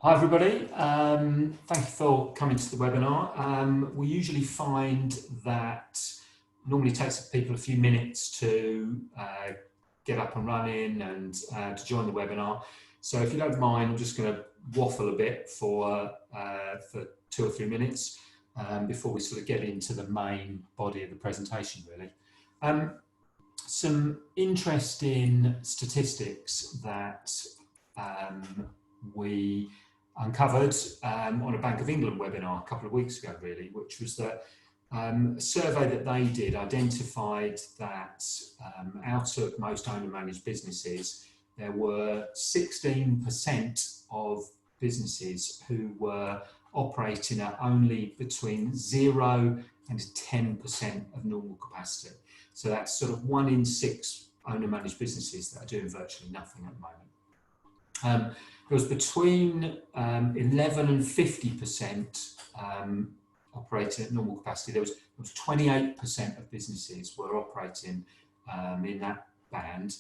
Hi everybody, thank you for coming to the webinar. We usually find that normally takes people a few minutes to get up and running and to join the webinar. So if you don't mind, I'm just going to waffle a bit for 2 or 3 minutes before we sort of get into the main body of the presentation really. Some interesting statistics that we uncovered on a Bank of England webinar a couple of weeks ago really, which was that a survey that they did identified that out of most owner-managed businesses, there were 16% of businesses who were operating at only between 0 and 10% of normal capacity. So that's sort of 1 in 6 owner-managed businesses that are doing virtually nothing at the moment. There was between 11 and 50% operating at normal capacity. There was 28% of businesses were operating in that band.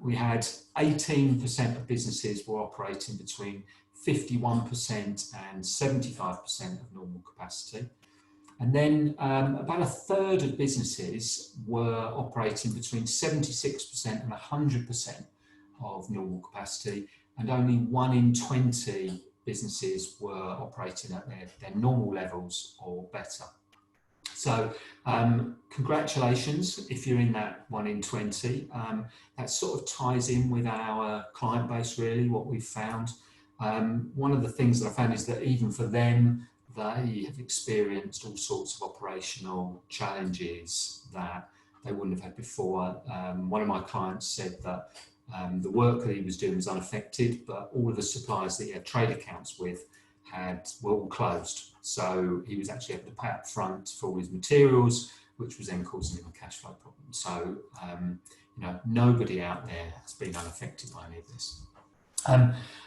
We had 18% of businesses were operating between 51% and 75% of normal capacity. And then about a third of businesses were operating between 76% and 100% of normal capacity, and only 1 in 20 businesses were operating at their normal levels or better. So congratulations if you're in that 1 in 20. That sort of ties in with our client base really, what we've found. One of the things that I found is that even for them, they have experienced all sorts of operational challenges that they wouldn't have had before. One of my clients said that the work that he was doing was unaffected, but all of the suppliers that he had trade accounts with were all closed. So he was actually able to pay up front for all his materials, which was then causing him a cash flow problem. So, you know, nobody out there has been unaffected by any of this.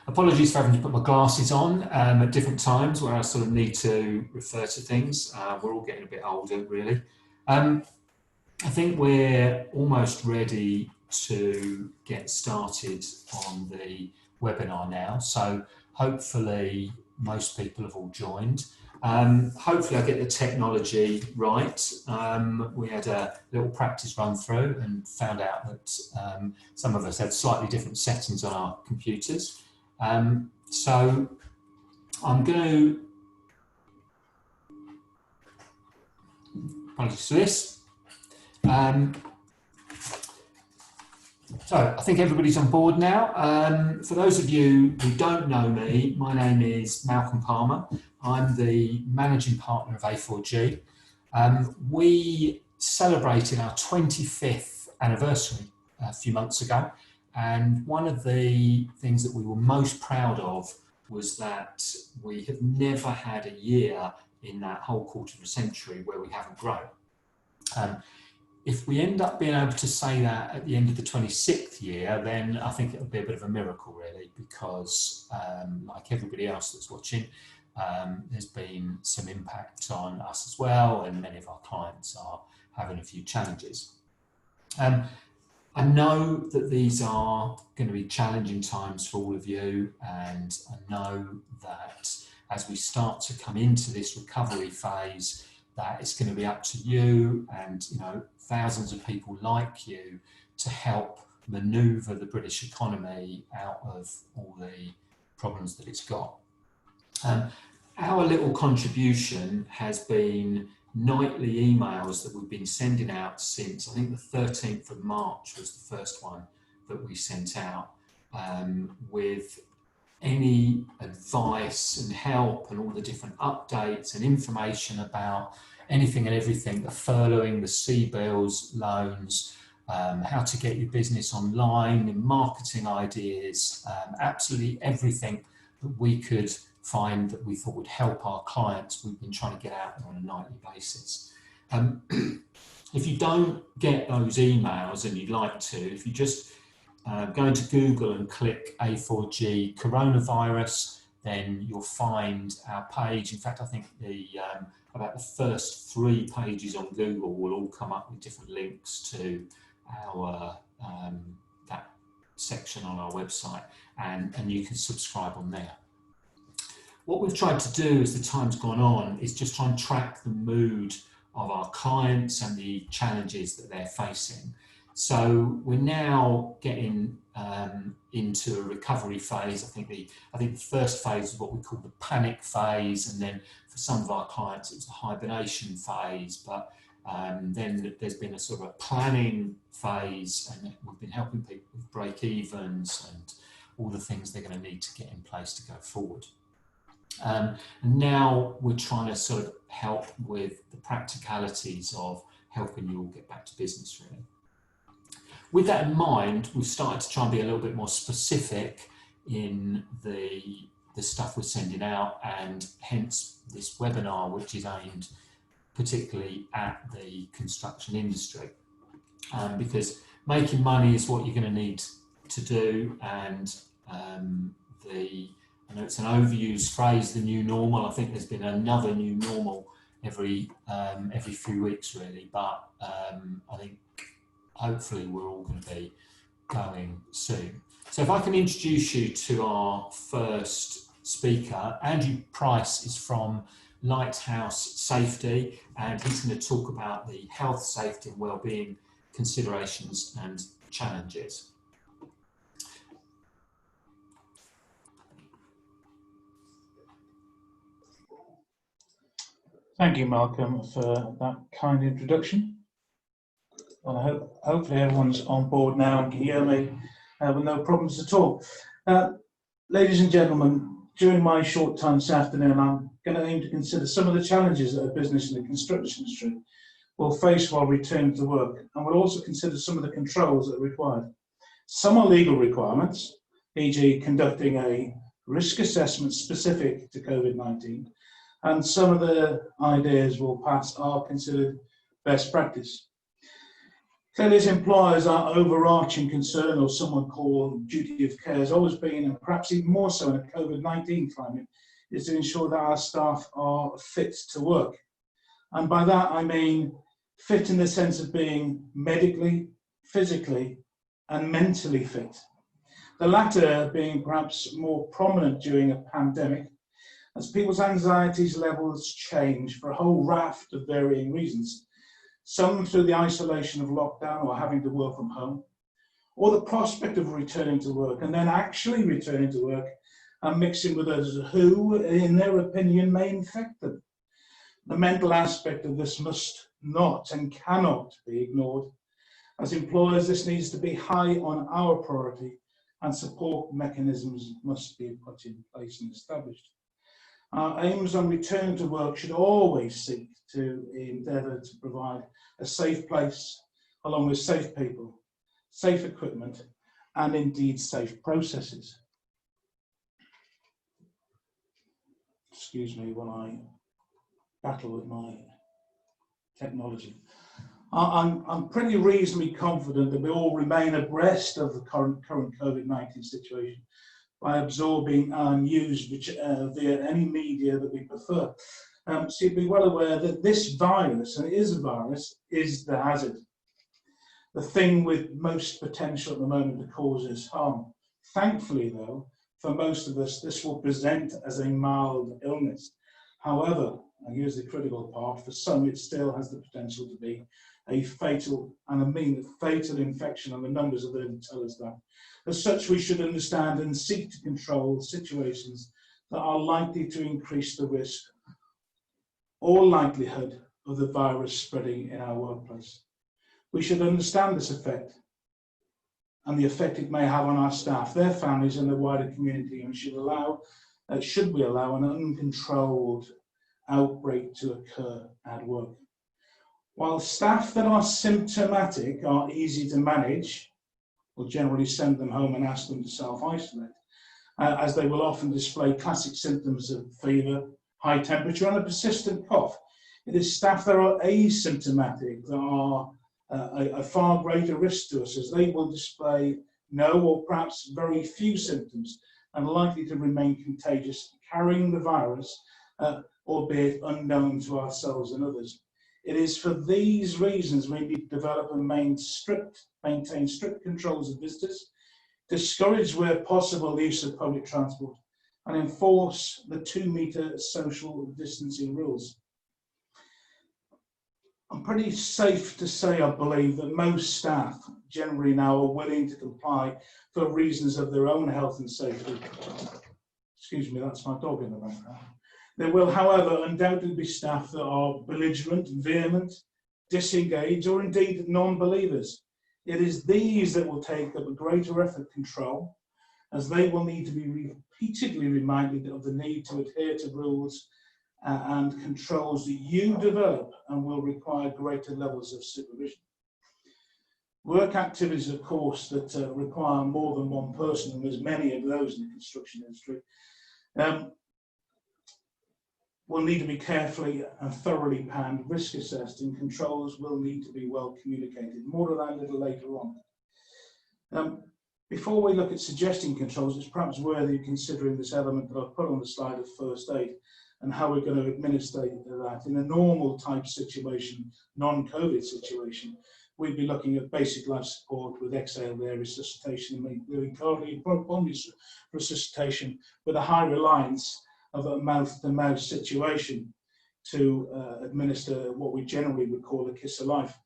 Apologies for having to put my glasses on at different times where I sort of need to refer to things. We're all getting a bit older, really. I think we're almost ready to get started on the webinar now. So hopefully most people have all joined. Hopefully I get the technology right. We had a little practice run through and found out that some of us had slightly different settings on our computers. So I'm going to, apologies for this. So I think everybody's on board now. For those of you who don't know me, my name is Malcolm Palmer. I'm the managing partner of A4G. We celebrated our 25th anniversary a few months ago, and one of the things that we were most proud of was that we have never had a year in that whole quarter of a century where we haven't grown. If we end up being able to say that at the end of the 26th year, then I think it'll be a bit of a miracle really, because like everybody else that's watching, there's been some impact on us as well, and many of our clients are having a few challenges. I know that these are going to be challenging times for all of you, and I know that as we start to come into this recovery phase, that it's going to be up to you and, you know, thousands of people like you to help manoeuvre the British economy out of all the problems that it's got. Our little contribution has been nightly emails that we've been sending out since, I think the 13th of March was the first one that we sent out, with any advice and help and all the different updates and information about anything and everything, the furloughing, the CBILS loans, how to get your business online, marketing ideas, absolutely everything that we could find that we thought would help our clients. We've been trying to get out there on a nightly basis. If you don't get those emails and you'd like to, if you just go into Google and click A4G coronavirus, then you'll find our page. In fact, I think about the first 3 pages on Google will all come up with different links to our that section on our website, and you can subscribe on there. What we've tried to do as the time's gone on is just try and track the mood of our clients and the challenges that they're facing. So we're now getting into a recovery phase. I think the first phase is what we call the panic phase, and then for some of our clients it was the hibernation phase. But then there's been a sort of a planning phase, and we've been helping people with break-evens and all the things they're going to need to get in place to go forward. And now we're trying to sort of help with the practicalities of helping you all get back to business, really. With that in mind, we've started to try and be a little bit more specific in the stuff we're sending out, and hence this webinar, which is aimed particularly at the construction industry, because making money is what you're going to need to do, and I know it's an overused phrase, the new normal. I think there's been another new normal every few weeks, really, but I think hopefully we're all going to be going soon. So if I can introduce you to our first speaker. Andrew Price is from Lighthouse Safety, and he's going to talk about the health, safety and wellbeing considerations and challenges. Thank you, Malcolm, for that kind introduction. Well, hopefully everyone's on board now and can hear me with no problems at all. Ladies and gentlemen, during my short time this afternoon, I'm going to aim to consider some of the challenges that a business in the construction industry will face while returning to work, and we'll also consider some of the controls that are required. Some are legal requirements, e.g. conducting a risk assessment specific to COVID-19, and some of the ideas we'll pass are considered best practice. Clearly, as employers, our overarching concern, or someone called duty of care, has always been, and perhaps even more so in a COVID-19 climate, is to ensure that our staff are fit to work. And by that I mean fit in the sense of being medically, physically and mentally fit. The latter being perhaps more prominent during a pandemic, as people's anxieties levels change for a whole raft of varying reasons. Some through the isolation of lockdown or having to work from home, or the prospect of returning to work and then actually returning to work and mixing with others who, in their opinion, may infect them. The mental aspect of this must not and cannot be ignored. As employers, this needs to be high on our priority, and support mechanisms must be put in place and established. Our aims on return to work should always seek to endeavour to provide a safe place, along with safe people, safe equipment, and indeed safe processes. Excuse me when I battle with my technology. I'm pretty reasonably confident that we all remain abreast of the current COVID-19 situation by absorbing news via any media that we prefer. So you'd be well aware that this virus, and it is a virus, is the hazard. The thing with most potential at the moment to cause us harm. Thankfully though, for most of us, this will present as a mild illness. However, and here's the critical part, for some it still has the potential to be a fatal, and I mean fatal infection, and the numbers of them tell us that. As such, we should understand and seek to control situations that are likely to increase the risk or likelihood of the virus spreading in our workplace. We should understand this effect and the effect it may have on our staff, their families and the wider community, and should we allow an uncontrolled outbreak to occur at work. While staff that are symptomatic are easy to manage, we'll generally send them home and ask them to self-isolate, as they will often display classic symptoms of fever, high temperature and a persistent cough. It is staff that are asymptomatic that are a far greater risk to us, as they will display no or perhaps very few symptoms and are likely to remain contagious, carrying the virus, albeit unknown to ourselves and others. It is for these reasons we need to develop and maintain strict controls of visitors, discourage where possible the use of public transport, and enforce the 2-metre social distancing rules. I'm pretty safe to say, I believe, that most staff generally now are willing to comply for reasons of their own health and safety. Excuse me, that's my dog in the background. There will, however, undoubtedly be staff that are belligerent, vehement, disengaged, or indeed non-believers. It is these that will take up a greater effort control, as they will need to be repeatedly reminded of the need to adhere to rules and controls that you develop, and will require greater levels of supervision. Work activities, of course, that require more than one person, and there's many of those in the construction industry, will need to be carefully and thoroughly planned, risk assessed, and controls will need to be well communicated. More of that a little later on. Before we look at suggesting controls, it's perhaps worthy of considering this element that I've put on the slide of first aid and how we're going to administer that. In a normal type situation, non-COVID situation, we'd be looking at basic life support with exhale air resuscitation, and cardiopulmonary resuscitation with a high reliance of a mouth-to-mouth situation to administer what we generally would call a kiss of life.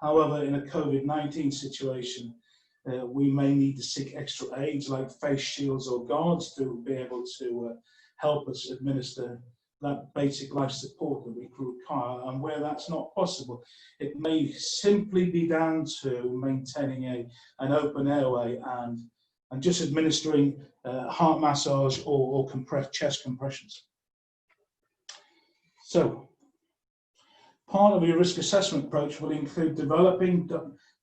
However, in a COVID-19 situation, we may need to seek extra aids like face shields or guards to be able to help us administer that basic life support that we require. And where that's not possible, it may simply be down to maintaining an open airway and just administering heart massage or chest compressions. So, part of your risk assessment approach will include developing,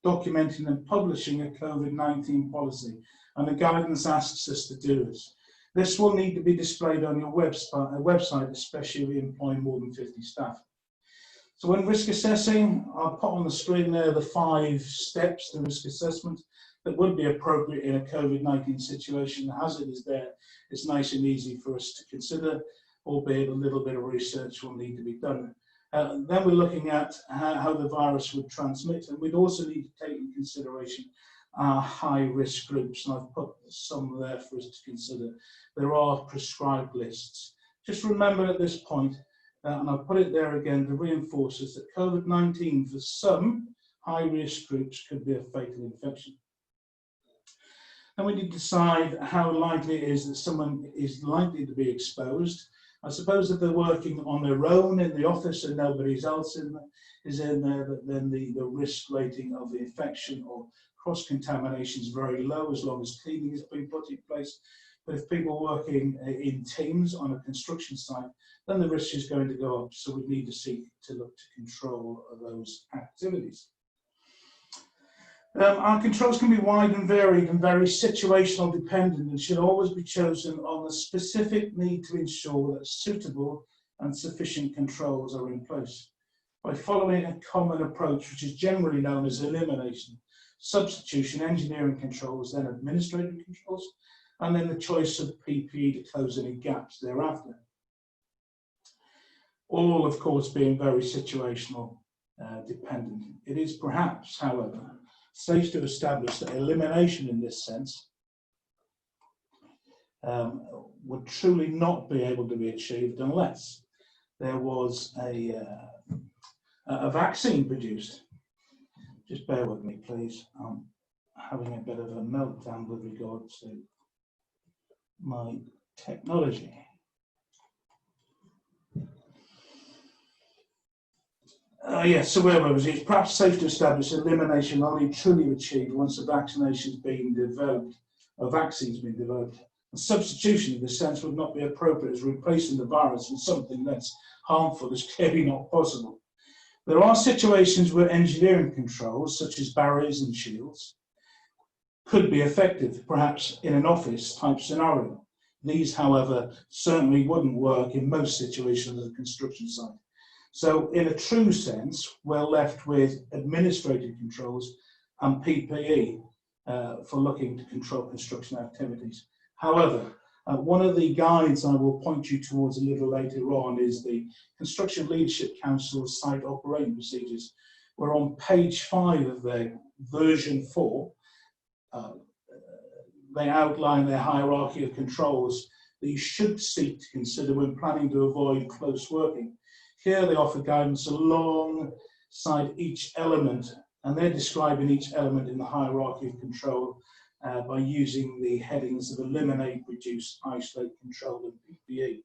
documenting and publishing a COVID-19 policy, and the guidance asks us to do this. This will need to be displayed on your website, especially if you employ more than 50 staff. So when risk assessing, I'll put on the screen there the 5 steps to risk assessment that would be appropriate in a COVID-19 situation. The hazard is there. It's nice and easy for us to consider, albeit a little bit of research will need to be done. Then we're looking at how the virus would transmit, and we'd also need to take into consideration our high-risk groups, and I've put some there for us to consider. There are prescribed lists. Just remember at this point, and I'll put it there again to reinforce this, that COVID-19 for some high-risk groups could be a fatal infection. Then we need to decide how likely it is that someone is likely to be exposed. I suppose if they're working on their own in the office and nobody else is in there, then the risk rating of the infection or cross-contamination is very low as long as cleaning has been put in place. But if people are working in teams on a construction site, then the risk is going to go up. So we need to seek to look to control those activities. Our controls can be wide and varied and very situational dependent, and should always be chosen on the specific need to ensure that suitable and sufficient controls are in place. By following a common approach, which is generally known as elimination, substitution, engineering controls, then administrative controls, and then the choice of PPE to close any gaps thereafter. All, of course, being very situational dependent. It is perhaps, however, safe to establish that elimination in this sense would truly not be able to be achieved unless there was a vaccine produced. Just bear with me, please. I'm having a bit of a meltdown with regard to my technology. Yes, so where was it? It's perhaps safe to establish elimination only truly achieved once a vaccination has been developed, a vaccine's been developed. And substitution in this sense would not be appropriate, as replacing the virus with something less harmful is clearly not possible. There are situations where engineering controls, such as barriers and shields, could be effective, perhaps in an office type scenario. These, however, certainly wouldn't work in most situations at a construction site. So in a true sense, we're left with administrative controls and PPE for looking to control construction activities. However, one of the guides I will point you towards a little later on is the Construction Leadership Council's site operating procedures, where on page 5 of their version 4, they outline their hierarchy of controls that you should seek to consider when planning to avoid close working. Here they offer guidance alongside each element, and they're describing each element in the hierarchy of control by using the headings of eliminate, reduce, isolate, control, and PPE.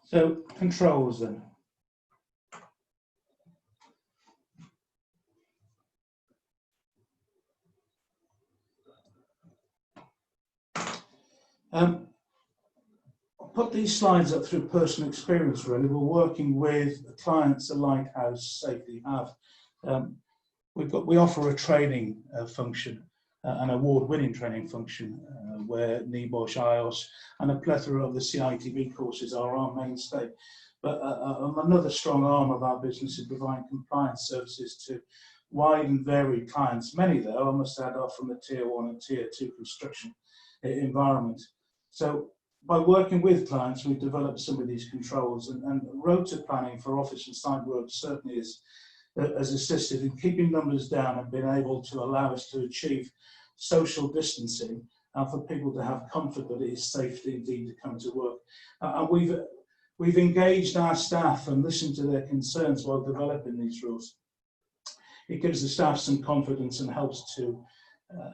So, controls then. I'll put these slides up through personal experience really. We're working with the clients that Lighthouse Safety have. We offer a training function, an award-winning training function, where NEBOSH, IOS and a plethora of the CITB courses are our mainstay. But another strong arm of our business is providing compliance services to wide and varied clients. Many, though, I must add, are from the Tier 1 and Tier 2 construction environment. So by working with clients, we've developed some of these controls, and rota planning for office and site work certainly has assisted in keeping numbers down and been able to allow us to achieve social distancing and for people to have comfort that it is safe indeed to come to work. And we've engaged our staff and listened to their concerns while developing these rules. It gives the staff some confidence and helps to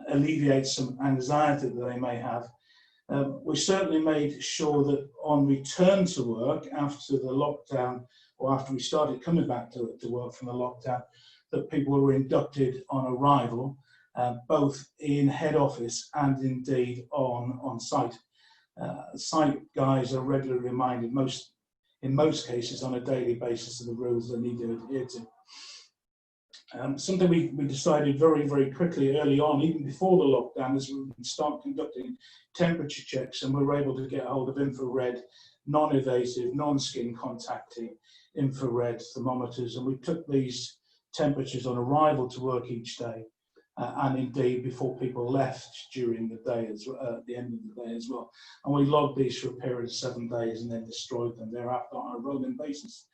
alleviate some anxiety that they may have. We certainly made sure that on return to work after the lockdown, or after we started coming back to work from the lockdown, that people were inducted on arrival, both in head office and indeed on site. Site guys are regularly reminded, in most cases on a daily basis, of the rules they need to adhere to. Something we decided very, very quickly early on, even before the lockdown, is we would start conducting temperature checks, and we were able to get hold of infrared, non-invasive, non-skin contacting infrared thermometers, and we took these temperatures on arrival to work each day, and indeed before people left during the day, at the end of the day as well. And we logged these for a period of 7 days and then destroyed them thereafter on a rolling basis.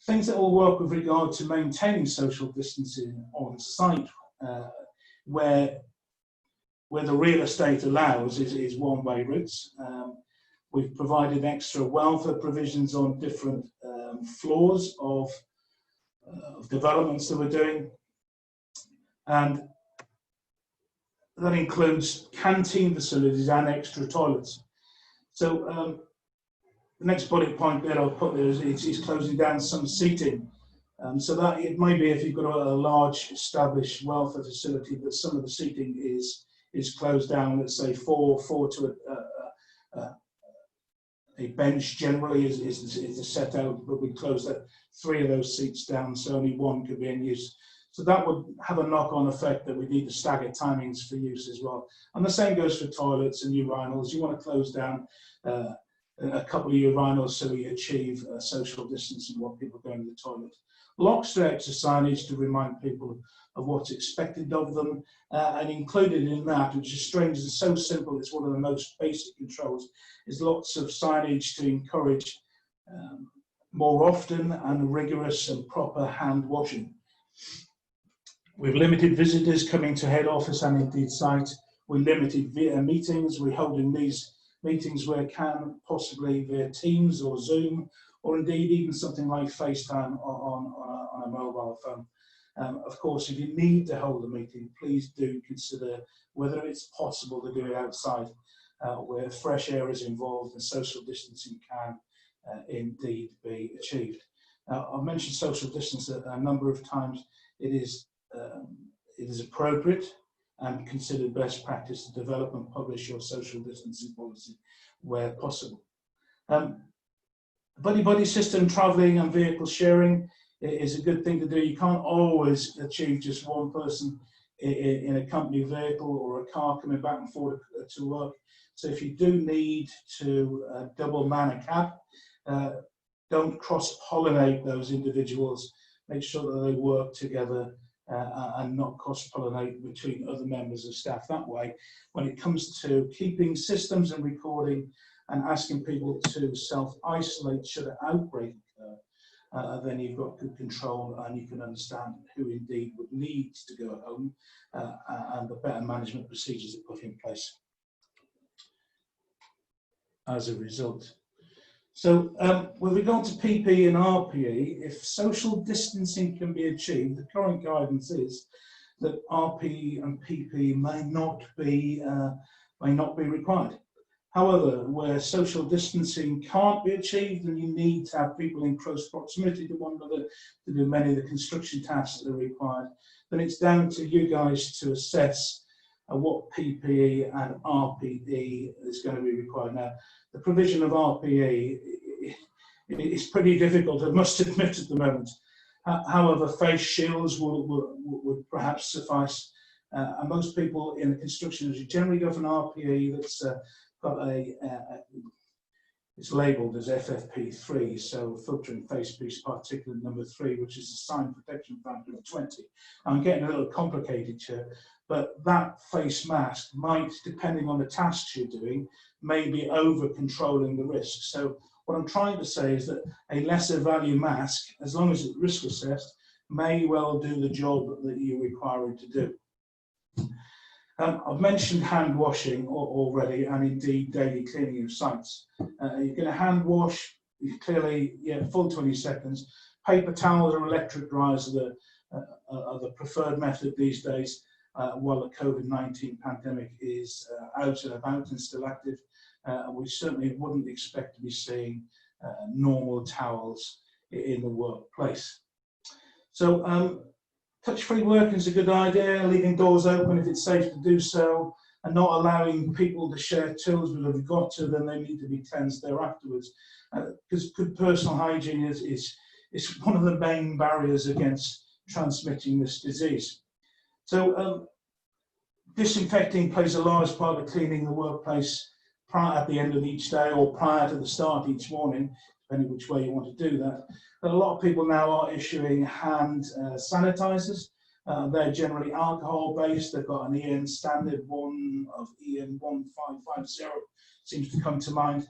Things that will work with regard to maintaining social distancing on site, where the real estate allows, is one-way routes. We've provided extra welfare provisions on different floors of developments that we're doing, and that includes canteen facilities and extra toilets. So the next bullet point that I'll put there is closing down some seating. So that it may be if you've got a large established welfare facility that some of the seating is closed down. Let's say four to a bench generally is the set out, but we close 3 of those seats down, so only 1 could be in use. So that would have a knock-on effect that we need to stagger timings for use as well. And the same goes for toilets and urinals. You want to close down a couple of urinals so you achieve social distancing while people go to the toilet. Locks to extra signage to remind people of what's expected of them, and included in that, which is strange and so simple, it's one of the most basic controls, is lots of signage to encourage more often and rigorous and proper hand washing. We've limited visitors coming to head office and indeed site. We limited meetings. We're holding these meetings where can, possibly via Teams or Zoom, or indeed even something like FaceTime on a mobile phone. Of course, if you need to hold a meeting, please do consider whether it's possible to do it outside, where fresh air is involved and social distancing can indeed be achieved. Now, I've mentioned social distance a number of times. It is appropriate and considered best practice to develop and publish your social distancing policy where possible. Buddy system, travelling and vehicle sharing is a good thing to do. You can't always achieve just one person in a company vehicle or a car coming back and forth to work. So if you do need to double man a cab, don't cross-pollinate those individuals. Make sure that they work together and not cross-pollinate between other members of staff that way. When it comes to keeping systems and recording and asking people to self-isolate should an outbreak occur, then you've got good control and you can understand who indeed would need to go home, and the better management procedures are put in place as a result. So with regard to PPE and RPE, if social distancing can be achieved, the current guidance is that RPE and PPE may not be required. However, where social distancing can't be achieved and you need to have people in close proximity to one another to do many of the construction tasks that are required, then it's down to you guys to assess what PPE and RPE is going to be required. Now, the provision of RPE is pretty difficult, I must admit, at the moment. However, face shields would perhaps suffice. And most people in the construction industry generally go for an RPE that's got it's labelled as FFP3, so filtering face piece particulate number 3, which is a sign protection factor of 20. I'm getting a little complicated here, but that face mask might, depending on the tasks you're doing, may be over controlling the risk. So what I'm trying to say is that a lesser value mask, as long as it's risk assessed, may well do the job that you require it to do. I've mentioned hand washing already, and indeed daily cleaning of sites. You're going to hand wash, clearly, full 20 seconds. Paper towels or electric dryers are the preferred method these days, while the COVID-19 pandemic is out and about and still active. We certainly wouldn't expect to be seeing normal towels in the workplace. So touch-free working is a good idea, leaving doors open if it's safe to do so, and not allowing people to share tools, but if they've got to, then they need to be cleansed there afterwards. Because good personal hygiene is one of the main barriers against transmitting this disease. So disinfecting plays a large part of cleaning the workplace prior at the end of each day or prior to the start each morning, depending which way you want to do that. But a lot of people now are issuing hand sanitizers. They're generally alcohol-based. They've got an EN standard one of EN 1550, seems to come to mind.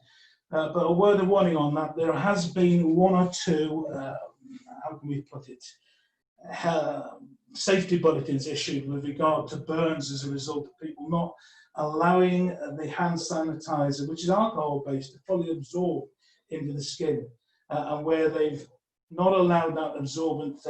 But a word of warning on that, there has been one or two, how can we put it, safety bulletins issued with regard to burns as a result of people not allowing the hand sanitizer, which is alcohol-based, to fully absorb into the skin, and where they've not allowed that absorbent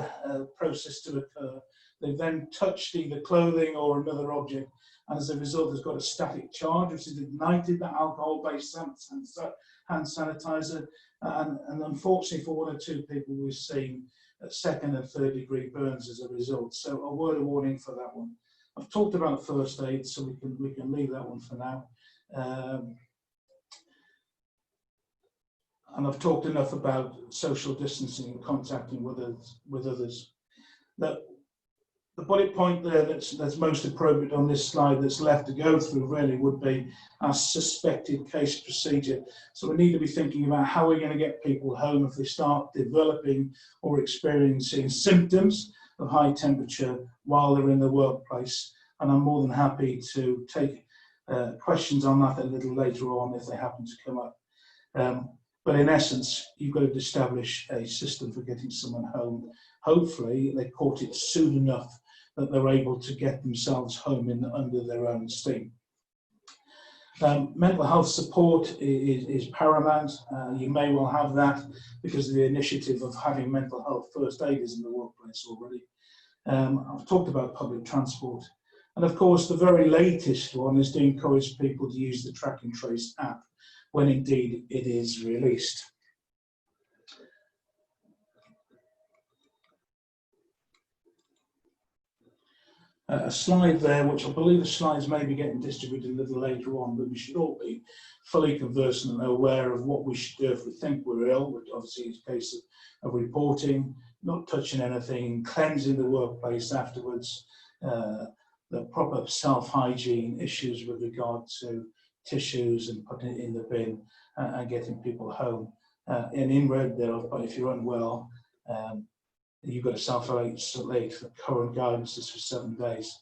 process to occur, they've then touched either clothing or another object, and as a result has got a static charge which has ignited that alcohol-based hand sanitizer, and unfortunately for one or two people we've seen second and third degree burns as a result. So a word of warning for that one. I've talked about first aid, so we can leave that one for now. And I've talked enough about social distancing and contacting with others. The bullet point there that's most appropriate on this slide that's left to go through really would be our suspected case procedure. So we need to be thinking about how we're going to get people home if they start developing or experiencing symptoms of high temperature while they're in the workplace. And I'm more than happy to take questions on that a little later on if they happen to come up. But in essence, you've got to establish a system for getting someone home. Hopefully, they caught it soon enough that they're able to get themselves home under their own steam. Mental health support is paramount. You may well have that because of the initiative of having mental health first aiders in the workplace already. I've talked about public transport. And of course, the very latest one is to encourage people to use the Track and Trace app when indeed it is released. A slide there, which I believe the slides may be getting distributed a little later on, but we should all be fully conversant and aware of what we should do if we think we're ill, which obviously is a case of reporting, not touching anything, cleansing the workplace afterwards, the proper self-hygiene issues with regard to tissues and putting it in the bin and getting people home. And in red there, but if you're unwell, you've got to self-isolate. The current guidance is for 7 days.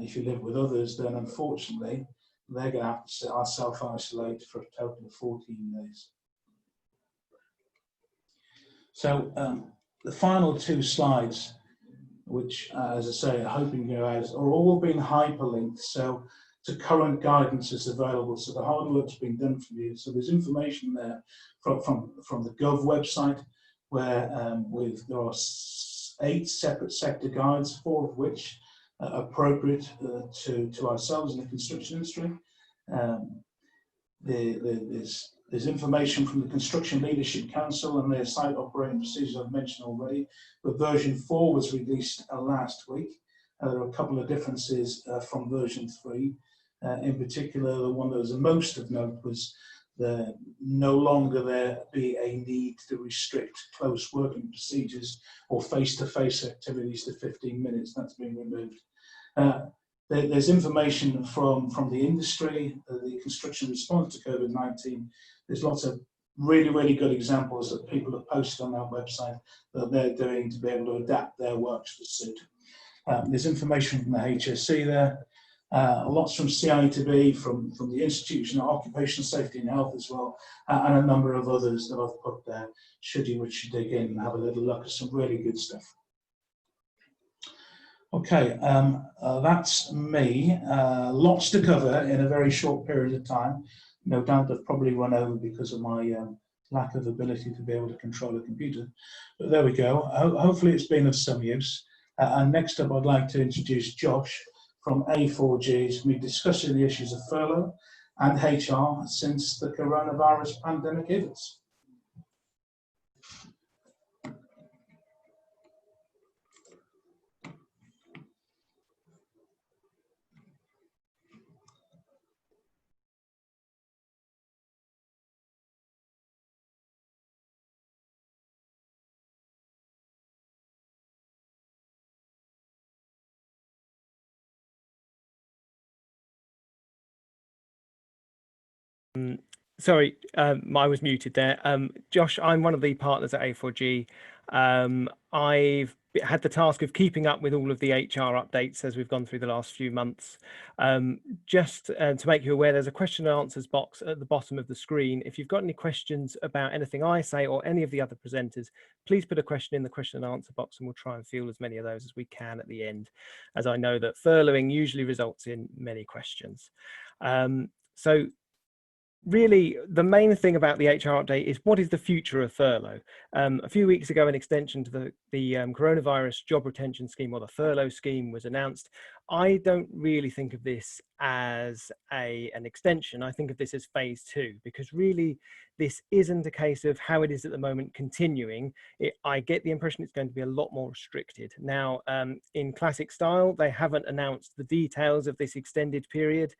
If you live with others, then unfortunately, they're going to have to self-isolate for a total of 14 days. So the final 2 slides, which, as I say, hoping you guys, are all being hyperlinked. So to current guidance is available. So the hard work's been done for you. So there's information there from the Gov website, where there are 8 separate sector guides, 4 of which are appropriate to ourselves in the construction industry. There's information from the Construction Leadership Council and their site operating procedures I've mentioned already, but version 4 was released last week. There are a couple of differences from version 3. In particular, the one that was the most of note was no longer there be a need to restrict close working procedures or face-to-face activities to 15 minutes. That's been removed. There's information from the industry, the construction response to COVID-19. There's lots of really good examples that people have posted on our website that they're doing to be able to adapt their works to suit. There's information from the HSC there, lots from CITB, from the Institution of Occupational Safety and Health as well, and a number of others that I've put there, should you wish to dig in and have a little look at some really good stuff. Okay, that's me. Lots to cover in a very short period of time. No doubt I've probably run over because of my lack of ability to be able to control a computer. But there we go. Hopefully it's been of some use. And next up, I'd like to introduce Josh from A4G, who's been discussing the issues of furlough and HR since the coronavirus pandemic hit us. Sorry, I was muted there. Josh, I'm one of the partners at A4G. I've had the task of keeping up with all of the HR updates as we've gone through the last few months. Just to make you aware, there's a question and answers box at the bottom of the screen. If you've got any questions about anything I say or any of the other presenters, please put a question in the question and answer box and we'll try and field as many of those as we can at the end, as I know that furloughing usually results in many questions. So really, the main thing about the HR update is what is the future of furlough? A few weeks ago, an extension to the coronavirus job retention scheme, or the furlough scheme, was announced. I don't really think of this as an extension. I think of this as phase 2, because really this isn't a case of how it is at the moment continuing. I get the impression it's going to be a lot more restricted. Now, in classic style, they haven't announced the details of this extended period.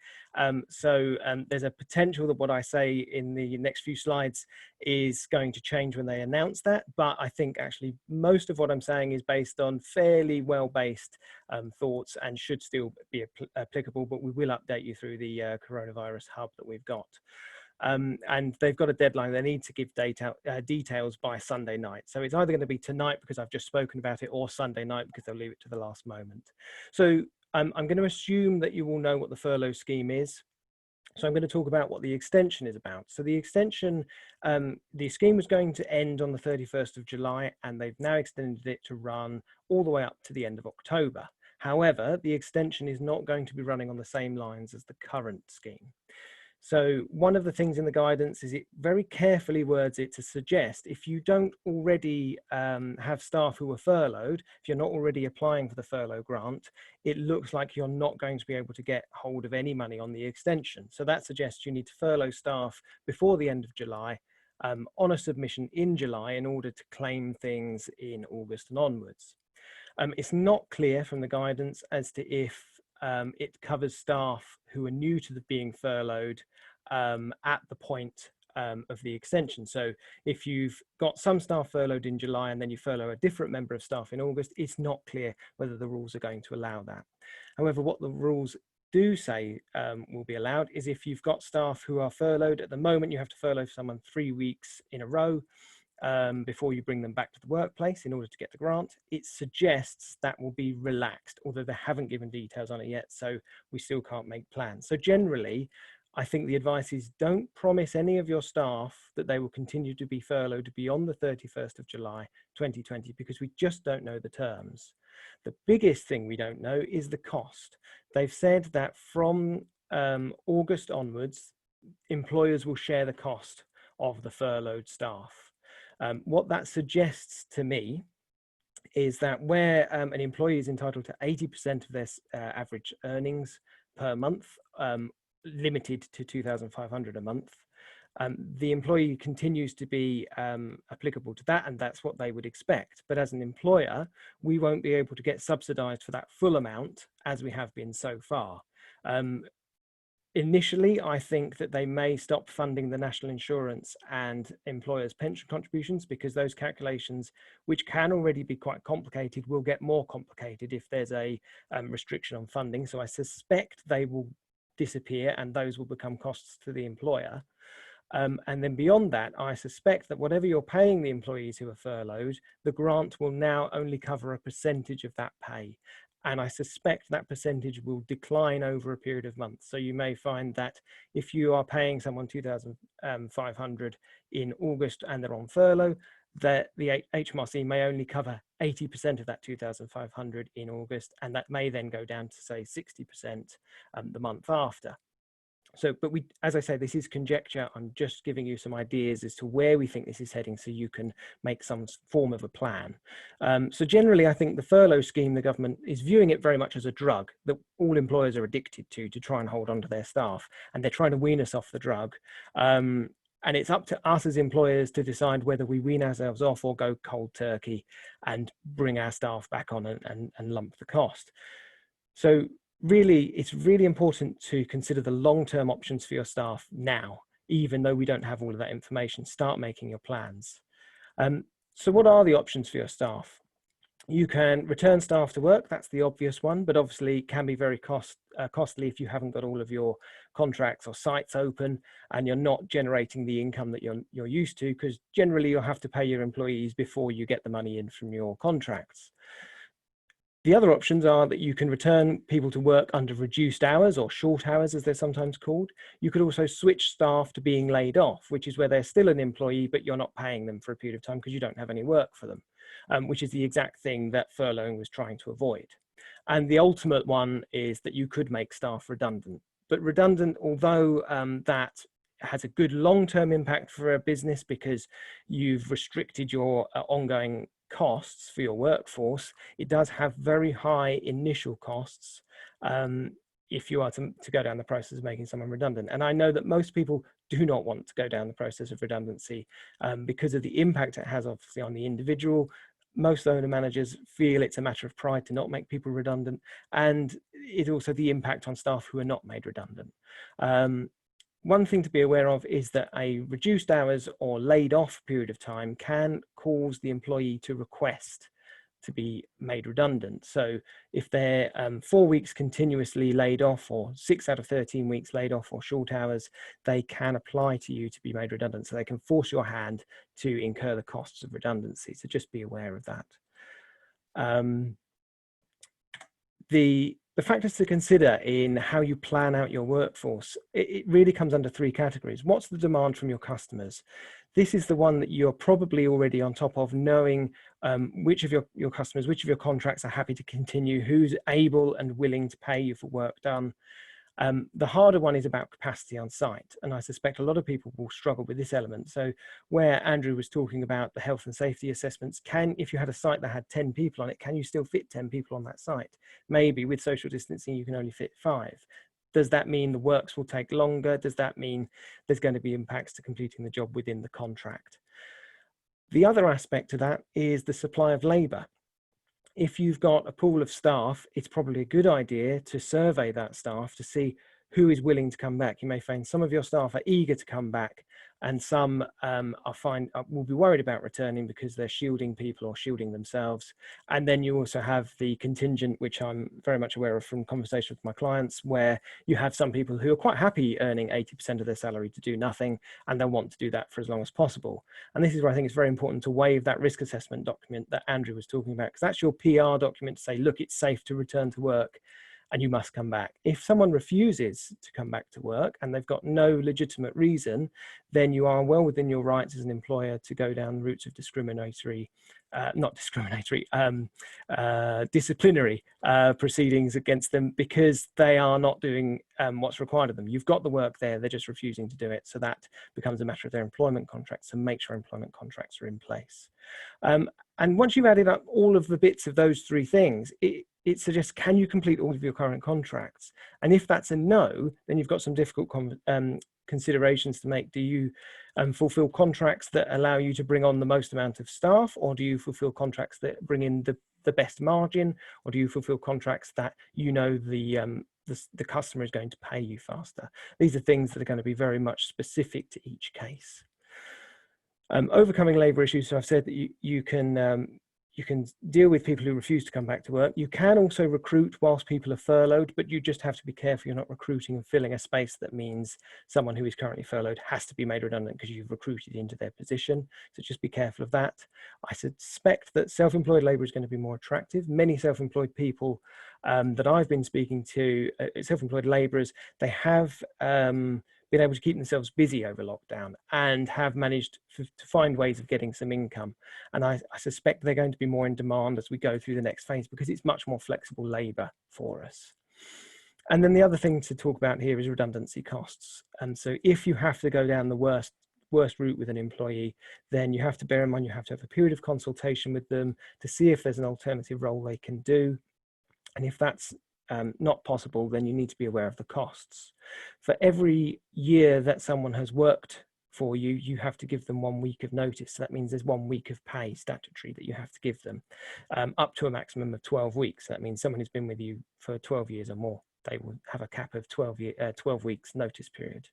So there's a potential that what I say in the next few slides is going to change when they announce that. But I think actually most of what I'm saying is based on fairly well-based thoughts and should still be applicable, but we will update you through the coronavirus hub that we've got. And they've got a deadline. They need to give details by Sunday night. So it's either going to be tonight because I've just spoken about it, or Sunday night because they'll leave it to the last moment. So I'm going to assume that you all know what the furlough scheme is. So I'm going to talk about what the extension is about. So the extension, the scheme was going to end on the 31st of July, and they've now extended it to run all the way up to the end of October. However, the extension is not going to be running on the same lines as the current scheme. So one of the things in the guidance is it very carefully words it to suggest if you don't already have staff who are furloughed, if you're not already applying for the furlough grant, it looks like you're not going to be able to get hold of any money on the extension. So that suggests you need to furlough staff before the end of July on a submission in July in order to claim things in August and onwards. It's not clear from the guidance as to if it covers staff who are new to being furloughed at the point of the extension. So if you've got some staff furloughed in July and then you furlough a different member of staff in August, it's not clear whether the rules are going to allow that. However, what the rules do say will be allowed is if you've got staff who are furloughed at the moment, you have to furlough someone 3 weeks in a row. before you bring them back to the workplace in order to get the grant. It suggests that will be relaxed, although they haven't given details on it yet, so we still can't make plans. So generally, I think the advice is don't promise any of your staff that they will continue to be furloughed beyond the 31st of July 2020, because we just don't know the terms. The biggest thing we don't know is the cost. They've said that from August onwards, employers will share the cost of the furloughed staff. What that suggests to me is that where an employee is entitled to 80% of their average earnings per month, limited to 2,500 a month, the employee continues to be applicable to that, and that's what they would expect. But as an employer, we won't be able to get subsidised for that full amount as we have been so far. Initially, I think that they may stop funding the national insurance and employers' pension contributions, because those calculations, which can already be quite complicated, will get more complicated if there's a restriction on funding. So I suspect they will disappear and those will become costs to the employer. And then beyond that, I suspect that whatever you're paying the employees who are furloughed, the grant will now only cover a percentage of that pay. And I suspect that percentage will decline over a period of months. So you may find that if you are paying someone 2,500 in August and they're on furlough, that the HMRC may only cover 80% of that 2,500 in August, and that may then go down to say 60% the month after. So, but we, as I say, this is conjecture. I'm just giving you some ideas as to where we think this is heading, so you can make some form of a plan. So generally, I think the furlough scheme, the government is viewing it very much as a drug that all employers are addicted to try and hold on to their staff, and they're trying to wean us off the drug. And it's up to us as employers to decide whether we wean ourselves off or go cold turkey and bring our staff back on and lump the cost. So really, it's really important to consider the long-term options for your staff now, even though we don't have all of that information. Start making your plans. So what are the options for your staff? You can return staff to work. That's the obvious one, but obviously it can be very costly if you haven't got all of your contracts or sites open and you're not generating the income that you're used to, because generally you'll have to pay your employees before you get the money in from your contracts. The other options are that you can return people to work under reduced hours, or short hours as they're sometimes called. You could also switch staff to being laid off, which is where they're still an employee, but you're not paying them for a period of time because you don't have any work for them, which is the exact thing that furloughing was trying to avoid. And the ultimate one is that you could make staff redundant. But redundant, although that has a good long-term impact for a business because you've restricted your ongoing costs for your workforce, it does have very high initial costs if you are to go down the process of making someone redundant. And I know that most people do not want to go down the process of redundancy because of the impact it has obviously on the individual. Most owner managers feel it's a matter of pride to not make people redundant, and it also the impact on staff who are not made redundant. One thing to be aware of is that a reduced hours or laid off period of time can cause the employee to request to be made redundant. So if they're 4 weeks continuously laid off, or 6 out of 13 weeks laid off, or short hours, they can apply to you to be made redundant. So they can force your hand to incur the costs of redundancy. So just be aware of that. The factors to consider in how you plan out your workforce, it really comes under 3 categories. What's the demand from your customers? This is the one that you're probably already on top of, knowing which of your customers, which of your contracts are happy to continue, who's able and willing to pay you for work done. The harder one is about capacity on site, and I suspect a lot of people will struggle with this element. So where Andrew was talking about the health and safety assessments, if you had a site that had 10 people on it, can you still fit 10 people on that site? Maybe with social distancing you can only fit 5. Does that mean the works will take longer? Does that mean there's going to be impacts to completing the job within the contract? The other aspect to that is the supply of labour. If you've got a pool of staff, it's probably a good idea to survey that staff to see who is willing to come back. You may find some of your staff are eager to come back, and some will be worried about returning because they're shielding people or shielding themselves. And then you also have the contingent, which I'm very much aware of from conversations with my clients, where you have some people who are quite happy earning 80% of their salary to do nothing, and they'll want to do that for as long as possible. And this is where I think it's very important to waive that risk assessment document that Andrew was talking about, because that's your PR document to say, look, it's safe to return to work and you must come back. If someone refuses to come back to work and they've got no legitimate reason, then you are well within your rights as an employer to go down routes of disciplinary proceedings against them, because they are not doing what's required of them. You've got the work there, they're just refusing to do it. So that becomes a matter of their employment contracts, so make sure employment contracts are in place. And once you've added up all of the bits of those three things, it suggests, can you complete all of your current contracts? And if that's a no, then you've got some difficult considerations to make. Do you fulfill contracts that allow you to bring on the most amount of staff, or do you fulfill contracts that bring in the best margin, or do you fulfill contracts that you know the customer is going to pay you faster? These are things that are going to be very much specific to each case. Overcoming labour issues. So I've said that you can deal with people who refuse to come back to work. You can also recruit whilst people are furloughed, but you just have to be careful you're not recruiting and filling a space that means someone who is currently furloughed has to be made redundant because you've recruited into their position. So just be careful of that. I suspect that self-employed labour is going to be more attractive. Many self-employed people that I've been speaking to, self-employed labourers, they have been able to keep themselves busy over lockdown and have managed to find ways of getting some income. And I suspect they're going to be more in demand as we go through the next phase, because it's much more flexible labour for us. And then the other thing to talk about here is redundancy costs. And so if you have to go down the worst route with an employee, then you have to bear in mind you have to have a period of consultation with them to see if there's an alternative role they can do. And if that's not possible, then you need to be aware of the costs. For every year that someone has worked for you, you have to give them 1 week of notice. So that means there's 1 week of pay, statutory, that you have to give them, up to a maximum of 12 weeks. So that means someone who's been with you for 12 years or more, they will have a cap of 12 weeks notice period.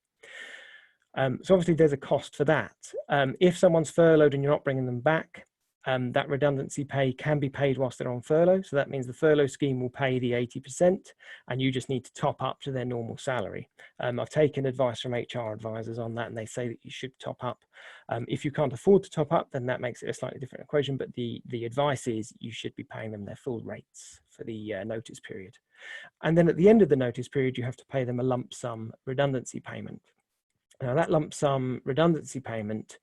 So obviously there's a cost for that. If someone's furloughed and you're not bringing them back, that redundancy pay can be paid whilst they're on furlough. So that means the furlough scheme will pay the 80% and you just need to top up to their normal salary. I've taken advice from HR advisors on that, and they say that you should top up. If you can't afford to top up, then that makes it a slightly different equation, but the advice is you should be paying them their full rates for the notice period. And then at the end of the notice period, you have to pay them a lump sum redundancy payment. Now that lump sum redundancy payment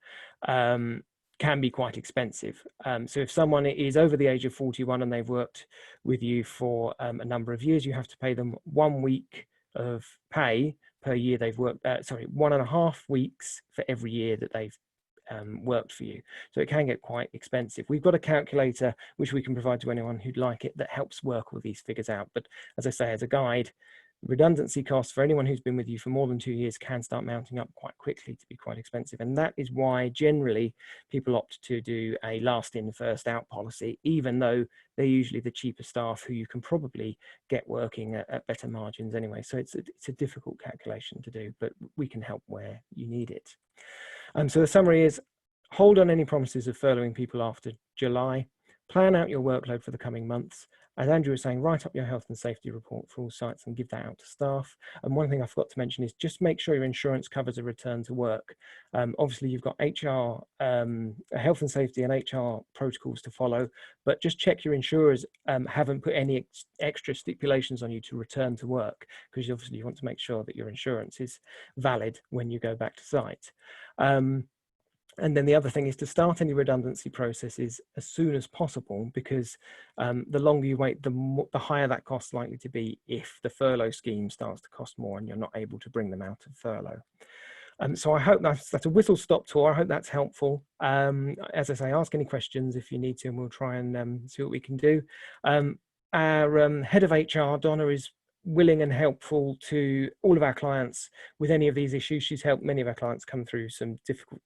can be quite expensive. So if someone is over the age of 41 and they've worked with you for a number of years, you have to pay them 1 week of pay per year they've worked, 1.5 weeks for every year that they've worked for you. So it can get quite expensive. We've got a calculator which we can provide to anyone who'd like it that helps work all these figures out. But as I say, as a guide, redundancy costs for anyone who's been with you for more than 2 years can start mounting up quite quickly to be quite expensive. And that is why generally people opt to do a last in, first out policy, even though they're usually the cheaper staff who you can probably get working at better margins anyway. So it's a difficult calculation to do, but we can help where you need it. So the summary is, hold on any promises of furloughing people after July, plan out your workload for the coming months. As Andrew was saying, write up your health and safety report for all sites and give that out to staff. And one thing I forgot to mention is just make sure your insurance covers a return to work. Obviously, you've got HR, health and safety and HR protocols to follow, but just check your insurers haven't put any extra stipulations on you to return to work, because obviously you want to make sure that your insurance is valid when you go back to site. And then the other thing is to start any redundancy processes as soon as possible, because the longer you wait, the higher that cost is likely to be if the furlough scheme starts to cost more and you're not able to bring them out of furlough. So I hope that's a whistle-stop tour. I hope that's helpful. As I say, ask any questions if you need to, and we'll try and see what we can do. Our head of HR, Donna, is willing and helpful to all of our clients with any of these issues. She's helped many of our clients come through some difficult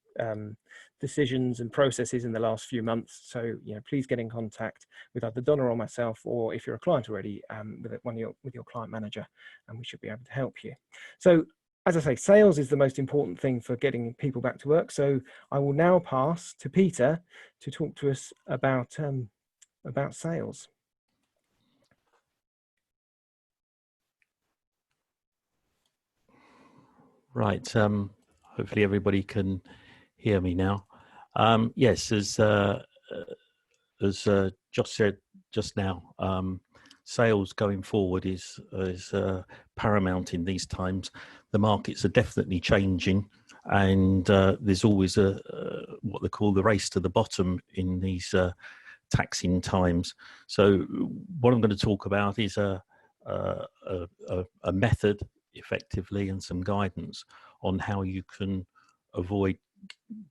decisions and processes in the last few months. So, please get in contact with either Donna or myself, or if you're a client already, with your client manager, and we should be able to help you. So, as I say, sales is the most important thing for getting people back to work. So I will now pass to Peter to talk to us about sales. Right. Hopefully everybody can hear me now. Yes, as Josh said just now, sales going forward is paramount in these times. The markets are definitely changing, and there's always what they call the race to the bottom in these taxing times. So what I'm going to talk about is a method, effectively, and some guidance on how you can avoid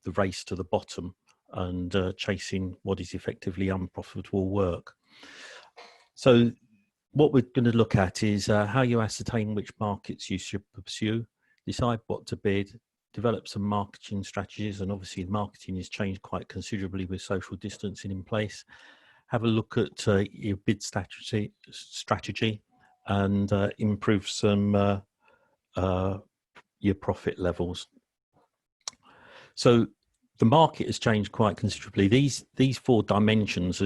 the race to the bottom and chasing what is effectively unprofitable work. So what we're going to look at is how you ascertain which markets you should pursue, decide what to bid, develop some marketing strategies, and obviously marketing has changed quite considerably with social distancing in place. Have a look at your bid strategy and improve some your profit levels. So the market has changed quite considerably. These 4 dimensions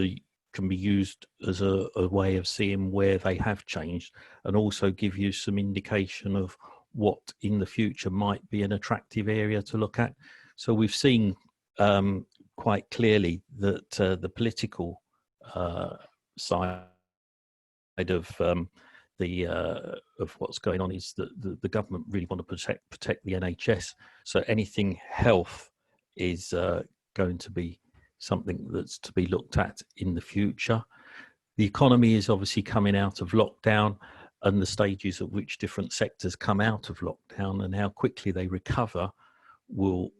can be used as a way of seeing where they have changed, and also give you some indication of what in the future might be an attractive area to look at. So we've seen quite clearly that the political side of what's going on is that the government really want to protect the NHS. So anything health is going to be something that's to be looked at in the future. The economy is obviously coming out of lockdown, and the stages at which different sectors come out of lockdown and how quickly they recover will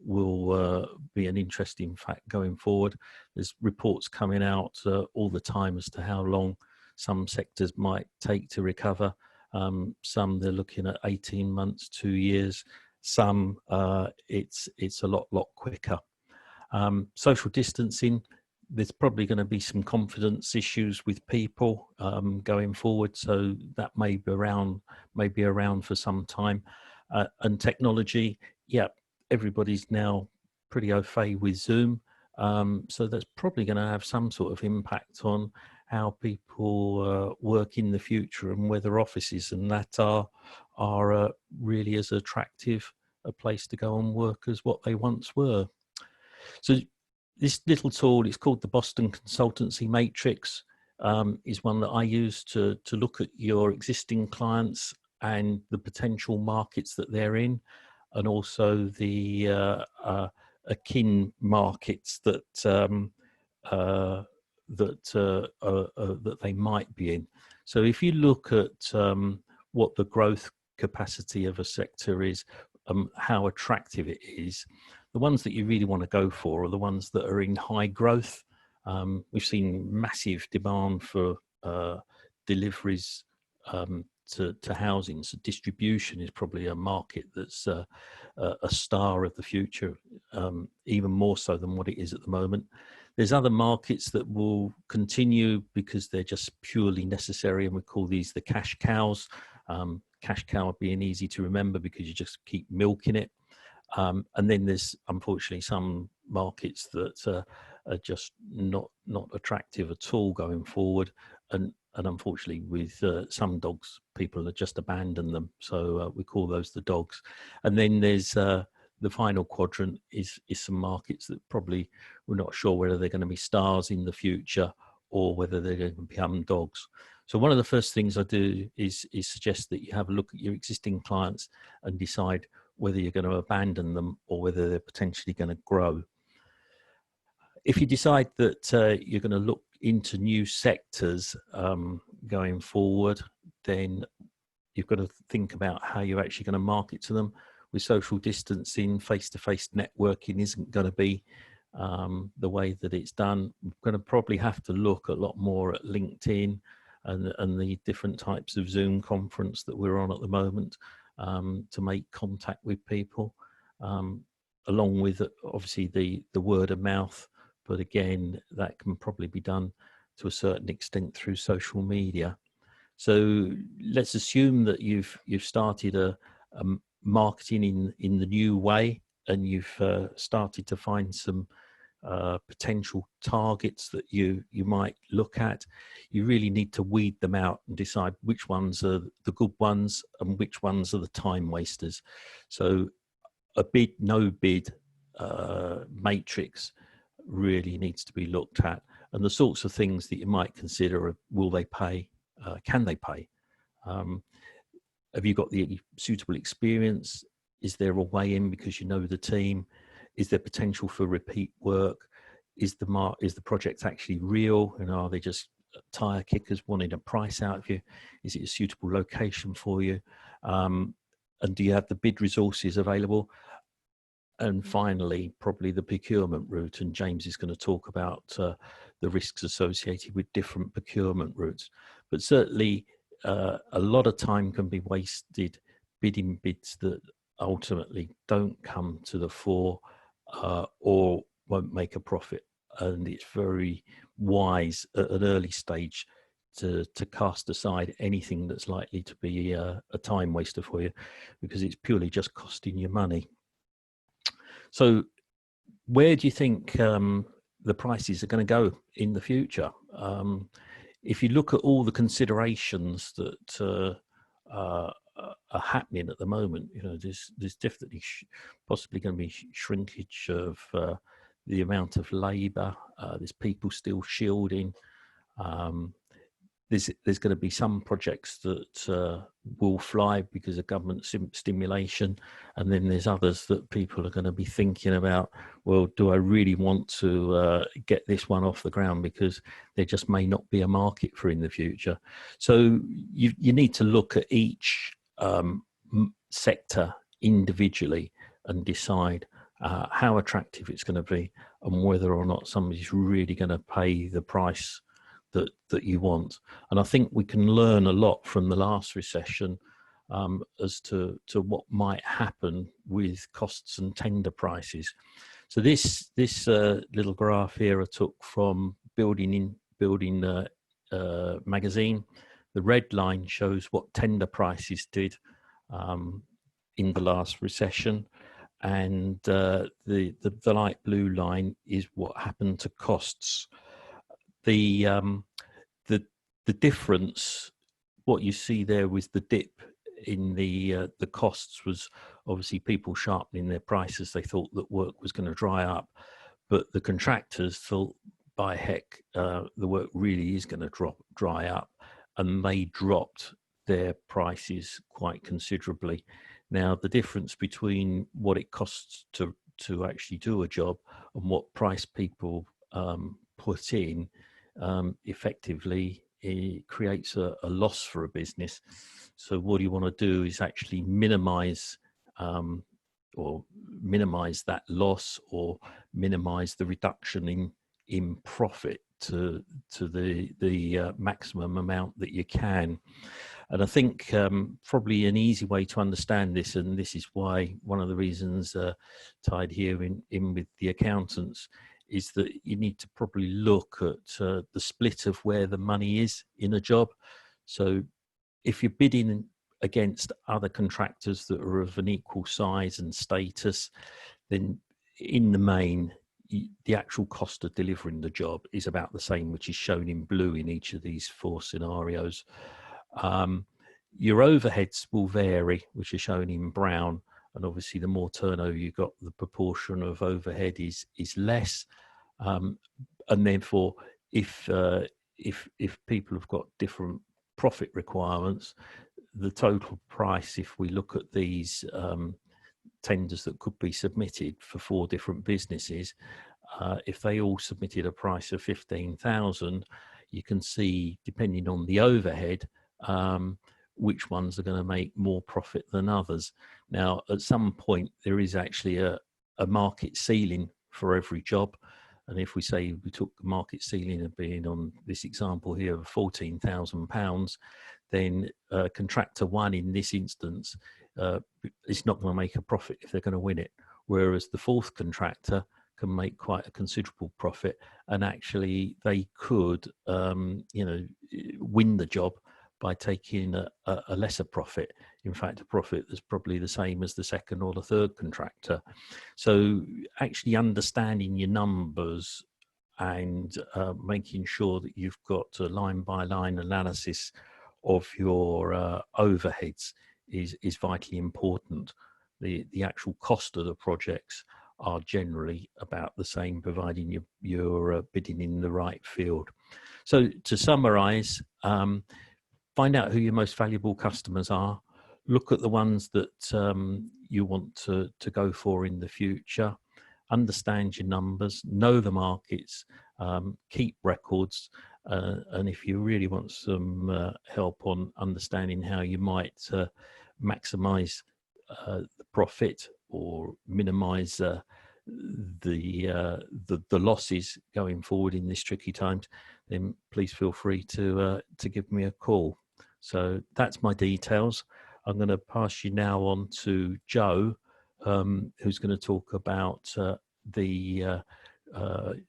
be an interesting fact going forward. There's reports coming out all the time as to how long some sectors might take to recover. Some they're looking at 18 months, 2 years. Some it's a lot quicker. Social distancing, there's probably going to be some confidence issues with people going forward, so that may be around for some time. And technology, everybody's now pretty au fait with Zoom, so that's probably going to have some sort of impact on how people work in the future, and whether offices and that are really as attractive a place to go and work as what they once were. So this little tool, it's called the Boston Consultancy Matrix, is one that I use to look at your existing clients and the potential markets that they're in, and also the akin markets that they might be in. So if you look at what the growth capacity of a sector is, how attractive it is, the ones that you really want to go for are the ones that are in high growth. We've seen massive demand for deliveries to housing. So distribution is probably a market that's a star of the future, even more so than what it is at the moment. There's other markets that will continue because they're just purely necessary, and we call these the cash cows. Cash cow being easy to remember because you just keep milking it. And then there's unfortunately some markets that are just not attractive at all going forward, and unfortunately with some dogs, people have just abandoned them, so we call those the dogs. And then there's the final quadrant is some markets that probably we're not sure whether they're going to be stars in the future or whether they're going to become dogs. So one of the first things I do is suggest that you have a look at your existing clients and decide whether you're going to abandon them or whether they're potentially going to grow. If you decide that you're going to look into new sectors going forward, then you've got to think about how you're actually going to market to them. With social distancing, face-to-face networking isn't going to be the way that it's done. We're going to probably have to look a lot more at LinkedIn, and the different types of Zoom conference that we're on at the moment, to make contact with people, along with obviously the word of mouth. But again, that can probably be done to a certain extent through social media. So let's assume that you've started a marketing in the new way, and you've started to find some potential targets that you might look at. You really need to weed them out and decide which ones are the good ones and which ones are the time wasters. So a bid, no bid matrix really needs to be looked at, and the sorts of things that you might consider are: will they pay? Can they pay? Have you got the suitable experience? Is there a way in because you know the team? Is there potential for repeat work? Is the project actually real? And are they just tire kickers wanting a price out of you? Is it a suitable location for you? And do you have the bid resources available? And finally, probably the procurement route. And James is going to talk about the risks associated with different procurement routes. But certainly, a lot of time can be wasted bidding bids that ultimately don't come to the fore, or won't make a profit. And it's very wise at an early stage to cast aside anything that's likely to be a time waster for you, because it's purely just costing you money. So where do you think the prices are going to go in the future? If you look at all the considerations that are happening at the moment, you know, there's definitely possibly going to be shrinkage of the amount of labour. There's people still shielding. There's going to be some projects that will fly because of government stimulation, and then there's others that people are going to be thinking about, well, do I really want to get this one off the ground, because there just may not be a market for in the future. So you need to look at each sector individually and decide how attractive it's going to be, and whether or not somebody's really going to pay the price that you want. And I think we can learn a lot from the last recession as to what might happen with costs and tender prices. So this little graph here I took from Building magazine. The red line shows what tender prices did in the last recession, and the light blue line is what happened to costs. The difference, what you see there with the dip in the costs, was obviously people sharpening their prices. They thought that work was going to dry up, but the contractors thought, by heck, the work really is going to dry up, and they dropped their prices quite considerably. Now, the difference between what it costs to actually do a job and what price people put in, effectively it creates a loss for a business. So what you want to do is actually minimize that loss, or minimize the reduction in profit to the maximum amount that you can. And I think probably an easy way to understand this, and this is why one of the reasons tied here in with the accountants, is that you need to probably look at the split of where the money is in a job. So if you're bidding against other contractors that are of an equal size and status, then in the main, the actual cost of delivering the job is about the same, which is shown in blue in each of these four scenarios. Your overheads will vary, which is shown in brown, and obviously the more turnover you've got, the proportion of overhead is less, and therefore if people have got different profit requirements, the total price, if we look at these tenders that could be submitted for 4 different businesses, if they all submitted a price of 15,000, you can see, depending on the overhead, which ones are going to make more profit than others. Now, at some point, there is actually a market ceiling for every job. And if we say we took the market ceiling of being on this example here of £14,000, then contractor one in this instance is not going to make a profit if they're going to win it. Whereas the fourth contractor can make quite a considerable profit, and actually they could, win the job by taking a lesser profit. In fact, a profit that's probably the same as the second or the third contractor. So actually understanding your numbers and making sure that you've got a line by line analysis of your overheads is vitally important. The actual cost of the projects are generally about the same, providing you're bidding in the right field. So to summarize, find out who your most valuable customers are, look at the ones that you want to go for in the future, understand your numbers, know the markets, keep records, and if you really want some help on understanding how you might maximize the profit or minimize the losses going forward in this tricky times, then please feel free to give me a call. So that's my details. I'm going to pass you now on to Joe, who's going to talk about the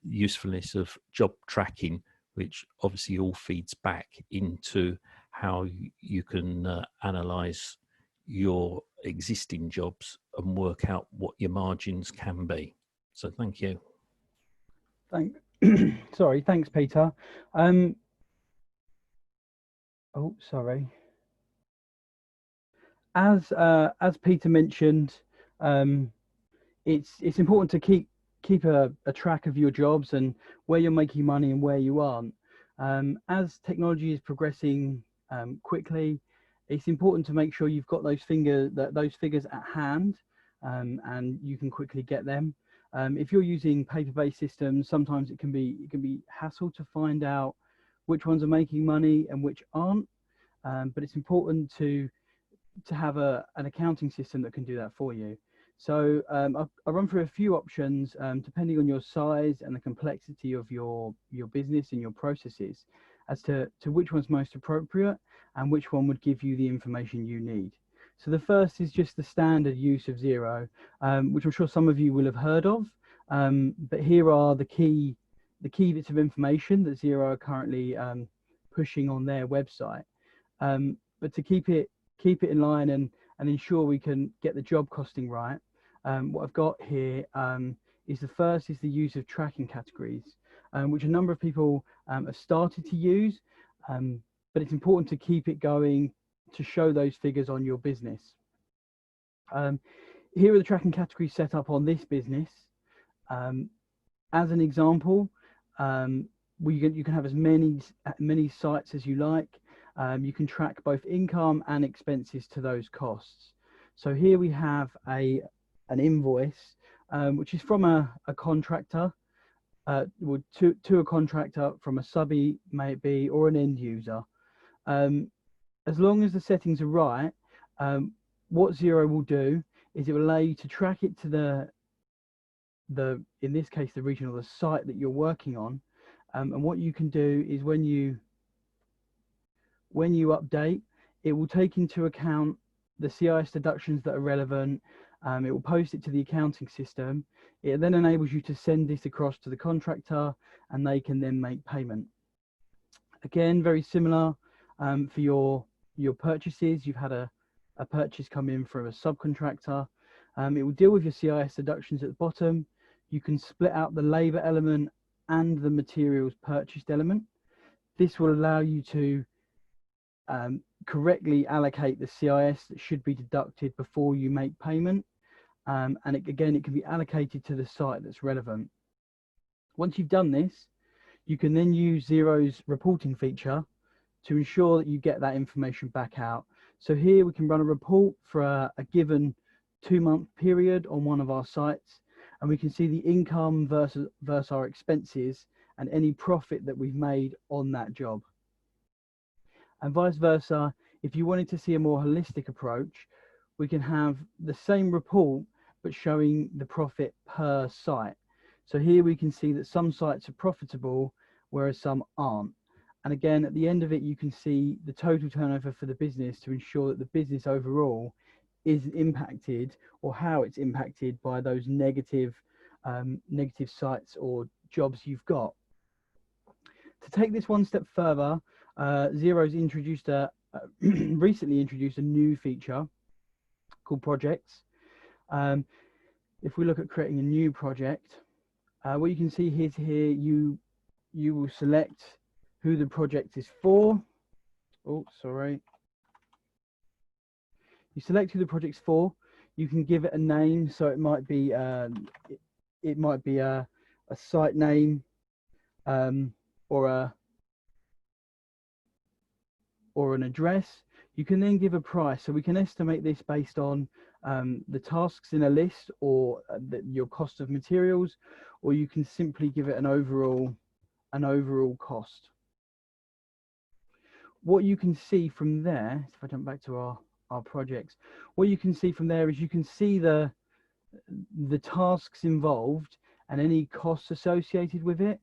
usefulness of job tracking, which obviously all feeds back into how you can analyze your existing jobs and work out what your margins can be. So thank you. Thanks, Peter. Sorry. As Peter mentioned, it's important to keep a track of your jobs and where you're making money and where you aren't. As technology is progressing quickly, it's important to make sure you've got those figures at hand, and you can quickly get them. If you're using paper-based systems, sometimes it can be hassle to find out which ones are making money and which aren't. But it's important to have an accounting system that can do that for you. So I'll run through a few options depending on your size and the complexity of your business and your processes as to which one's most appropriate and which one would give you the information you need. So the first is just the standard use of Xero, which I'm sure some of you will have heard of. But here are the key bits of information that Xero are currently pushing on their website. But to keep it in line and ensure we can get the job costing right, what I've got here is the use of tracking categories, which a number of people have started to use, but it's important to keep it going to show those figures on your business. Here are the tracking categories set up on this business. As an example, you can have as many sites as you like. You can track both income and expenses to those costs. So here we have an invoice, which is from a contractor, to a contractor, from a subby, may it be, or an end user. As long as the settings are right, what Xero will do is it will allow you to track it to in this case, the region or the site that you're working on. And what you can do is when you update, it will take into account the CIS deductions that are relevant. It will post it to the accounting system. It then enables you to send this across to the contractor and they can then make payment. Again, very similar for your purchases. You've had a purchase come in from a subcontractor. It will deal with your CIS deductions at the bottom. You can split out the labour element and the materials purchased element. This will allow you to correctly allocate the CIS that should be deducted before you make payment. And again, it can be allocated to the site that's relevant. Once you've done this, you can then use Xero's reporting feature to ensure that you get that information back out. So here we can run a report for a given 2-month period on one of our sites, and we can see the income versus our expenses and any profit that we've made on that job. And vice versa, if you wanted to see a more holistic approach, we can have the same report but showing the profit per site. So here we can see that some sites are profitable, whereas some aren't. And again, at the end of it, you can see the total turnover for the business to ensure that the business overall isn't impacted, or how it's impacted by those negative sites or jobs you've got. To take this one step further, Xero's introduced recently introduced a new feature called projects. If we look at creating a new project, what you can see here you will select who the project is for. Oh, sorry. You select who the project's for. You can give it a name, so it might be a site name, or an address. You can then give a price, so we can estimate this based on the tasks in a list, or your cost of materials, or you can simply give it an overall cost. What you can see from there, if I jump back to our projects, what you can see from there is you can see the tasks involved and any costs associated with it.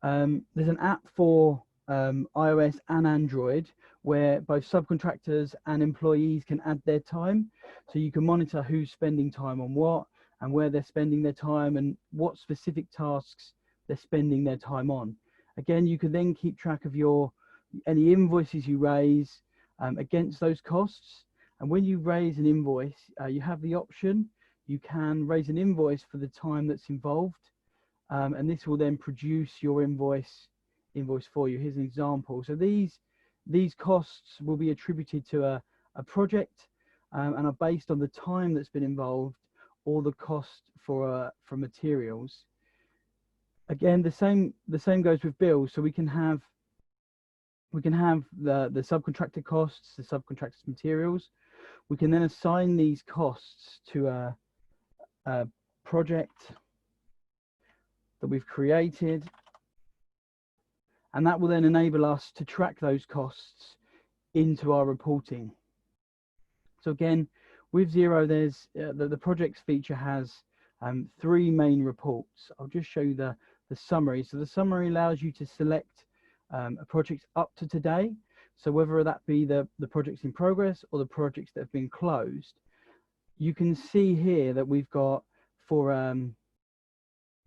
There's an app for iOS and Android where both subcontractors and employees can add their time, so you can monitor who's spending time on what and where they're spending their time and what specific tasks they're spending their time on. Again, you can then keep track of any invoices you raise against those costs. And when you raise an invoice, you have the option, you can raise an invoice for the time that's involved, and this will then produce your invoice for you. Here's an example. So these costs will be attributed to a project and are based on the time that's been involved or the cost for materials. Again, the same goes with bills. So we can have the subcontractor costs, the subcontractor's materials. We can then assign these costs to a project that we've created, and that will then enable us to track those costs into our reporting. So again, with Xero, there's the projects feature has 3 main reports. I'll just show you the summary. So the summary allows you to select a project up to today. So whether that be the projects in progress or the projects that have been closed, you can see here that we've got for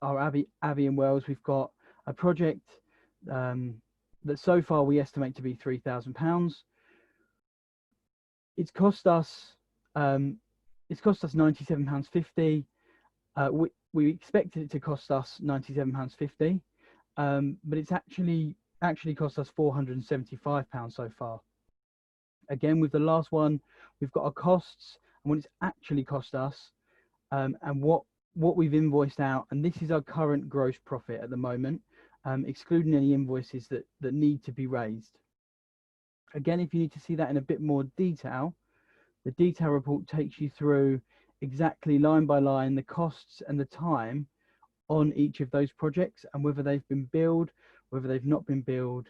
our Abbey and Wells, we've got a project that so far we estimate to be £3,000. It's cost us £97.50. We expected it to cost us £97.50, but it's actually cost us £475 so far. Again, with the last one, we've got our costs and what it's actually cost us, and what we've invoiced out, and this is our current gross profit at the moment, excluding any invoices that need to be raised. Again, if you need to see that in a bit more detail, the detail report takes you through exactly line by line the costs and the time on each of those projects, and whether they've been billed, whether they've not been billed,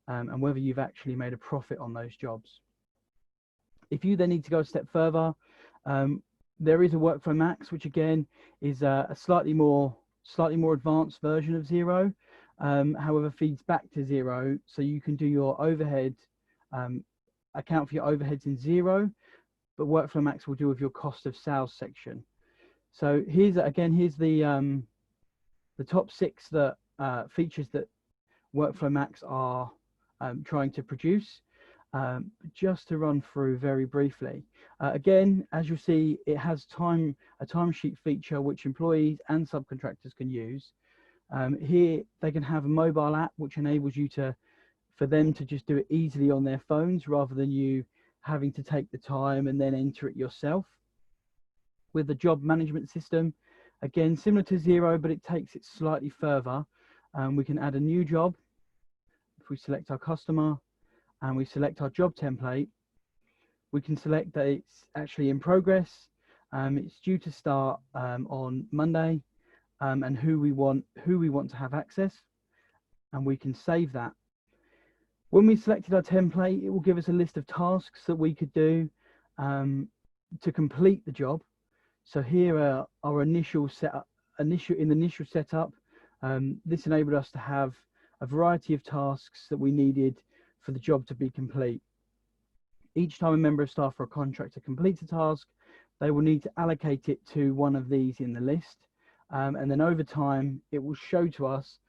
and whether you've actually made a profit on those jobs. If you then need to go a step further, there is a Workflow Max, which again is a slightly more advanced version of Xero, however feeds back to Xero, so you can do your overhead, account for your overheads in Xero, but Workflow Max will deal with your cost of sales section. So here's the top 6 features that Workflow Max are trying to produce. Just to run through very briefly, again, as you'll see, it has a timesheet feature which employees and subcontractors can use. Here they can have a mobile app which enables you for them to just do it easily on their phones rather than you having to take the time and then enter it yourself. With the job management system, again similar to Xero, but it takes it slightly further. We can add a new job if we select our customer and we select our job template. We can select that it's actually in progress, it's due to start on Monday, and who we want to have access, and we can save that. When we selected our template, it will give us a list of tasks that we could do to complete the job. So here are our initial setup. In the initial setup, This enabled us to have a variety of tasks that we needed for the job to be complete. Each time a member of staff or a contractor completes a task, they will need to allocate it to one of these in the list. And then over time, it will show to us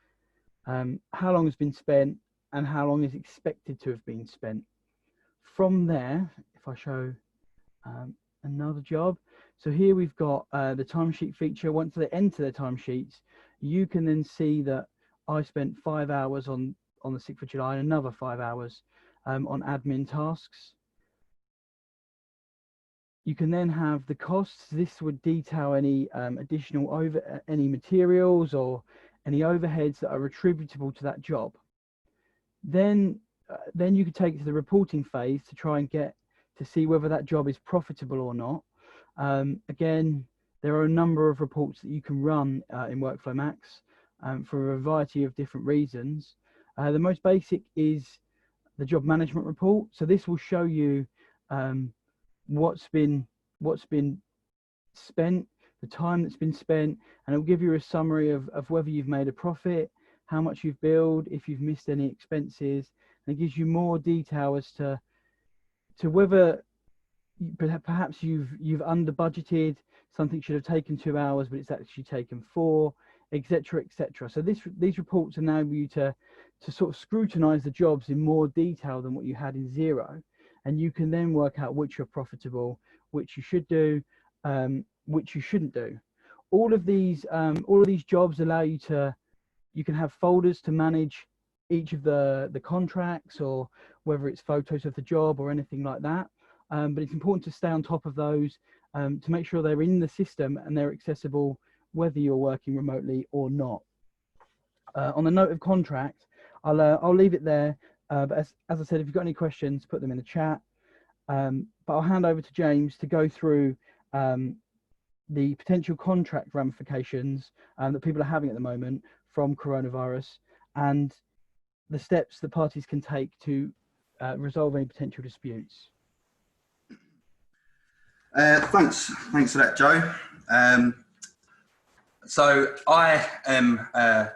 how long has been spent and how long is expected to have been spent. From there, if I show another job, so here we've got the timesheet feature. Once they enter their timesheets, you can then see that I spent 5 hours on the 6th of July and another 5 hours on admin tasks. You can then have the costs. This would detail any additional any materials or any overheads that are attributable to that job. Then you could take it to the reporting phase to try and get to see whether that job is profitable or not. Again, there are a number of reports that you can run in Workflow Max for a variety of different reasons. The most basic is the job management report. So this will show you what's been spent, the time that's been spent, and it will give you a summary of whether you've made a profit, how much you've billed, if you've missed any expenses, and it gives you more detail as to whether perhaps you've under budgeted, something should have taken 2 hours but it's actually taken 4, etc., etc. So these reports enable you to sort of scrutinize the jobs in more detail than what you had in Xero, and you can then work out which are profitable, which you should do, which you shouldn't do. All of these jobs allow you can have folders to manage each of the contracts, or whether it's photos of the job or anything like that. But it's important to stay on top of those to make sure they're in the system and they're accessible whether you're working remotely or not. On the note of contract, I'll leave it there. But as I said, if you've got any questions, put them in the chat. But I'll hand over to James to go through the potential contract ramifications that people are having at the moment from coronavirus, and the steps that parties can take to resolve any potential disputes. Thanks for that, Joe. So I am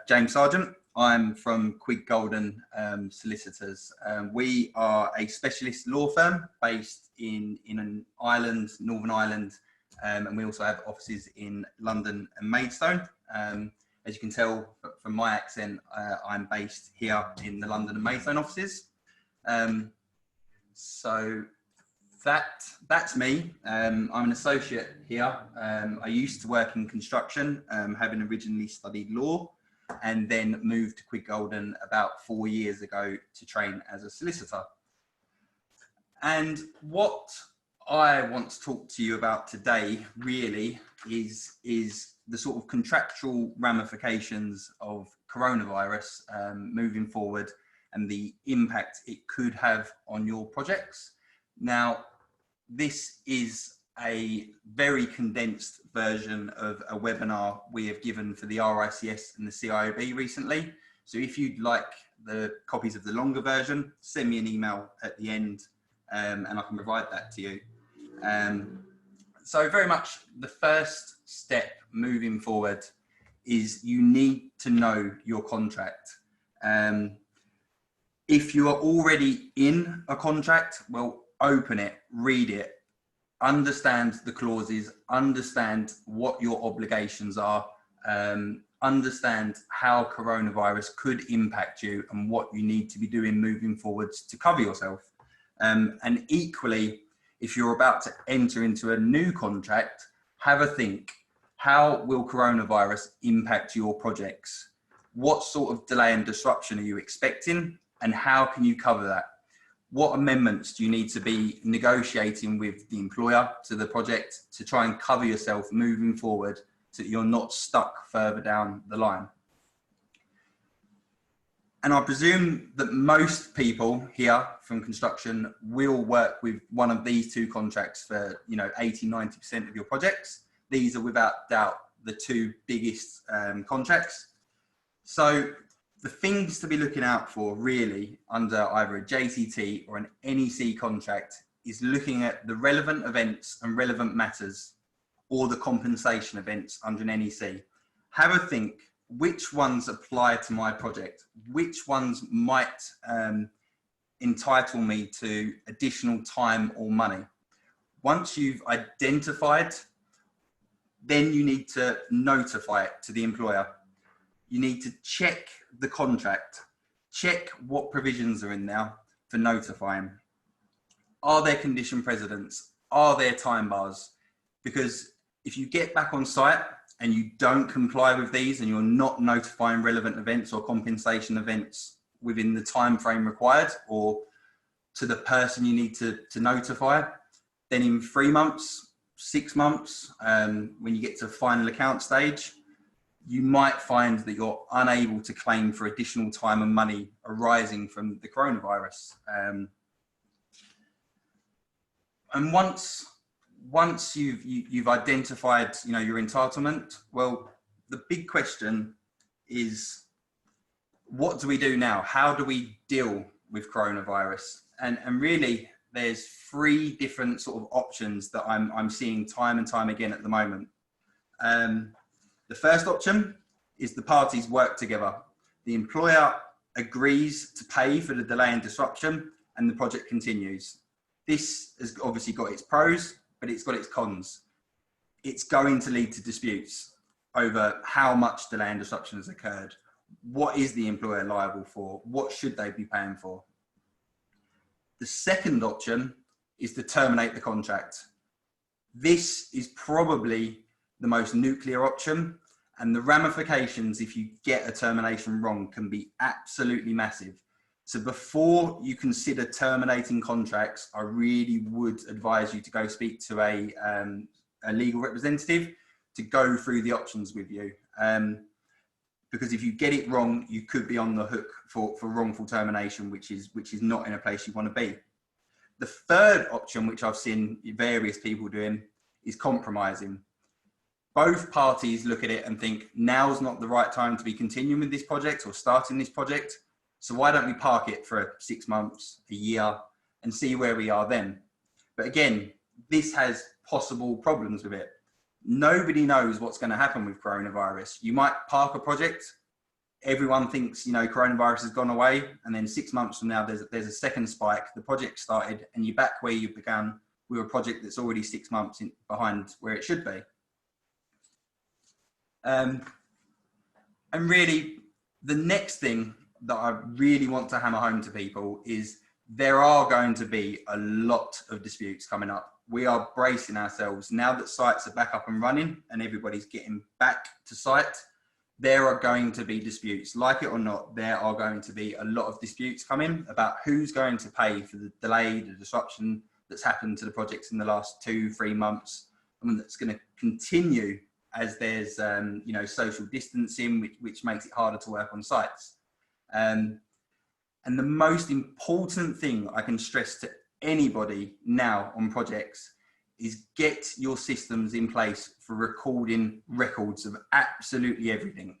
James Sargeant. I'm from Quigg Golden Solicitors. We are a specialist law firm based in an island, Northern Ireland, and we also have offices in London and Maidstone. As you can tell from my accent, I'm based here in the London and Maidstone offices. So that's me. I'm an associate here. I used to work in construction, having originally studied law, and then moved to Quigg Golden about 4 years ago to train as a solicitor. And what I want to talk to you about today really is the sort of contractual ramifications of coronavirus moving forward, and the impact it could have on your projects. Now, this is a very condensed version of a webinar we have given for the RICS and the CIOB recently. So if you'd like the copies of the longer version, send me an email at the end and I can provide that to you. So very much the first step moving forward is you need to know your contract. If you are already in a contract, well, open it, read it, understand the clauses, understand what your obligations are, understand how coronavirus could impact you and what you need to be doing moving forwards to cover yourself. And equally, if you're about to enter into a new contract, have a think. How will coronavirus impact your projects? What sort of delay and disruption are you expecting? And how can you cover that? What amendments do you need to be negotiating with the employer to the project to try and cover yourself moving forward so that you're not stuck further down the line? And I presume that most people here from construction will work with one of these two contracts for 80–90% of your projects. These are without doubt the two biggest contracts. So the things to be looking out for really under either a JCT or an NEC contract is looking at the relevant events and relevant matters, or the compensation events under an NEC. Have a think which ones apply to my project, which ones might entitle me to additional time or money. Once you've identified, then you need to notify it to the employer. You need to check the contract, check what provisions are in there for notifying. Are there condition precedents? Are there time bars? Because if you get back on site and you don't comply with these and you're not notifying relevant events or compensation events within the time frame required or to the person you need to notify, then in 3 months, 6 months, when you get to final account stage, you might find that you're unable to claim for additional time and money arising from the coronavirus. And once you've identified, your entitlement, well, the big question is, what do we do now? How do we deal with coronavirus? And really, there's 3 different sort of options that I'm seeing time and time again at the moment. The first option is the parties work together. The employer agrees to pay for the delay and disruption, and the project continues. This has obviously got its pros, but it's got its cons. It's going to lead to disputes over how much delay and disruption has occurred. What is the employer liable for? What should they be paying for? The second option is to terminate the contract. This is probably the most nuclear option, and the ramifications if you get a termination wrong can be absolutely massive. So before you consider terminating contracts, I really would advise you to go speak to a legal representative to go through the options with you. Because if you get it wrong, you could be on the hook for wrongful termination, which is not in a place you want to be. The third option, which I've seen various people doing, is compromising. Both parties look at it and think, now's not the right time to be continuing with this project or starting this project. So why don't we park it for 6 months, a year, and see where we are then? But again, this has possible problems with it. Nobody knows what's going to happen with coronavirus. You might park a project, everyone thinks, coronavirus has gone away, and then 6 months from now, there's a second spike, the project started, and you're back where you began with a project that's already 6 months behind where it should be. And really, the next thing that I really want to hammer home to people is there are going to be a lot of disputes coming up. We are bracing ourselves now that sites are back up and running and everybody's getting back to site. There are going to be disputes, like it or not. There are going to be a lot of disputes coming about who's going to pay for the delay, the disruption that's happened to the projects in the last 2-3 months, and that's going to continue as there's social distancing, which makes it harder to work on sites. And the most important thing I can stress to anybody now on projects is get your systems in place for recording records of absolutely everything.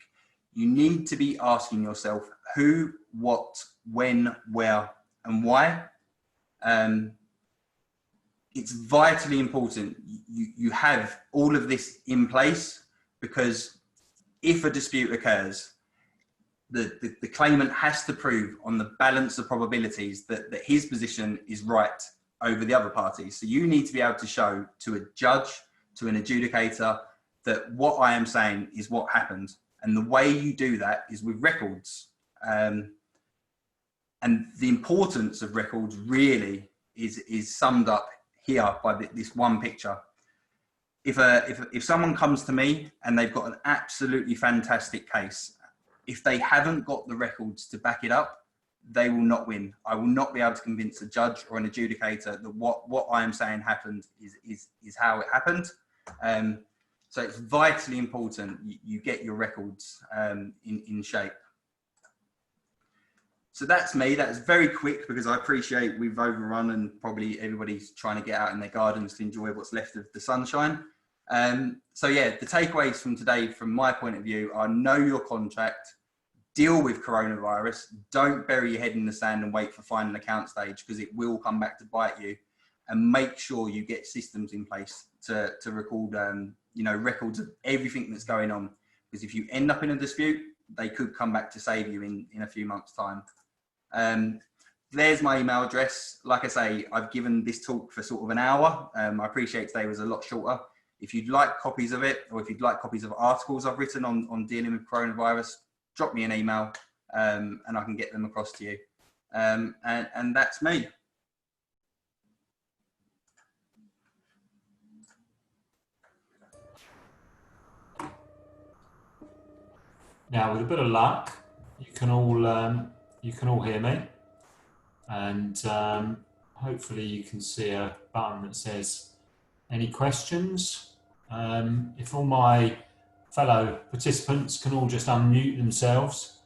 You need to be asking yourself who, what, when, where, and why. It's vitally important you have all of this in place, because if a dispute occurs, the claimant has to prove on the balance of probabilities that his position is right over the other parties. So you need to be able to show to a judge, to an adjudicator, that what I am saying is what happened. And the way you do that is with records. And the importance of records really is summed up here by this one picture. If someone comes to me and they've got an absolutely fantastic case, if they haven't got the records to back it up, they will not win. I will not be able to convince a judge or an adjudicator that what I am saying happened is how it happened. So it's vitally important you get your records in shape. So that's me. That's very quick because I appreciate we've overrun and probably everybody's trying to get out in their gardens to enjoy what's left of the sunshine. So yeah, the takeaways from today, from my point of view, are know your contract, deal with coronavirus, don't bury your head in the sand and wait for final account stage, because it will come back to bite you, and make sure you get systems in place to record, records of everything that's going on. because if you end up in a dispute, they could come back to save you in a few months' time. There's my email address. Like I say, I've given this talk for sort of an hour. I appreciate today was a lot shorter. If you'd like copies of it, or if you'd like copies of articles I've written on dealing with coronavirus, drop me an email and I can get them across to you. And that's me. Now, with a bit of luck, you can all hear me, and hopefully you can see a button that says any questions. If all my fellow participants can all just unmute themselves,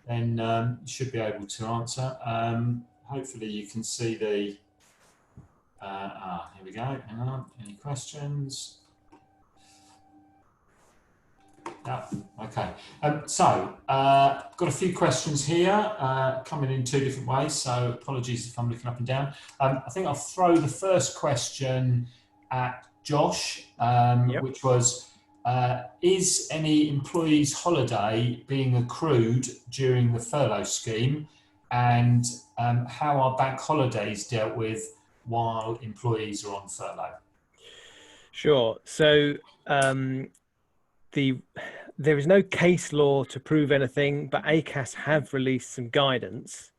then you should be able to answer. Hopefully you can see the, here we go, hang on, any questions? Yeah, okay. Got a few questions here coming in two different ways, so apologies if I'm looking up and down. I think I'll throw the first question at Josh, which was, is any employee's holiday being accrued during the furlough scheme, and how are bank holidays dealt with while employees are on furlough? Sure. So there is no case law to prove anything, but ACAS have released some guidance,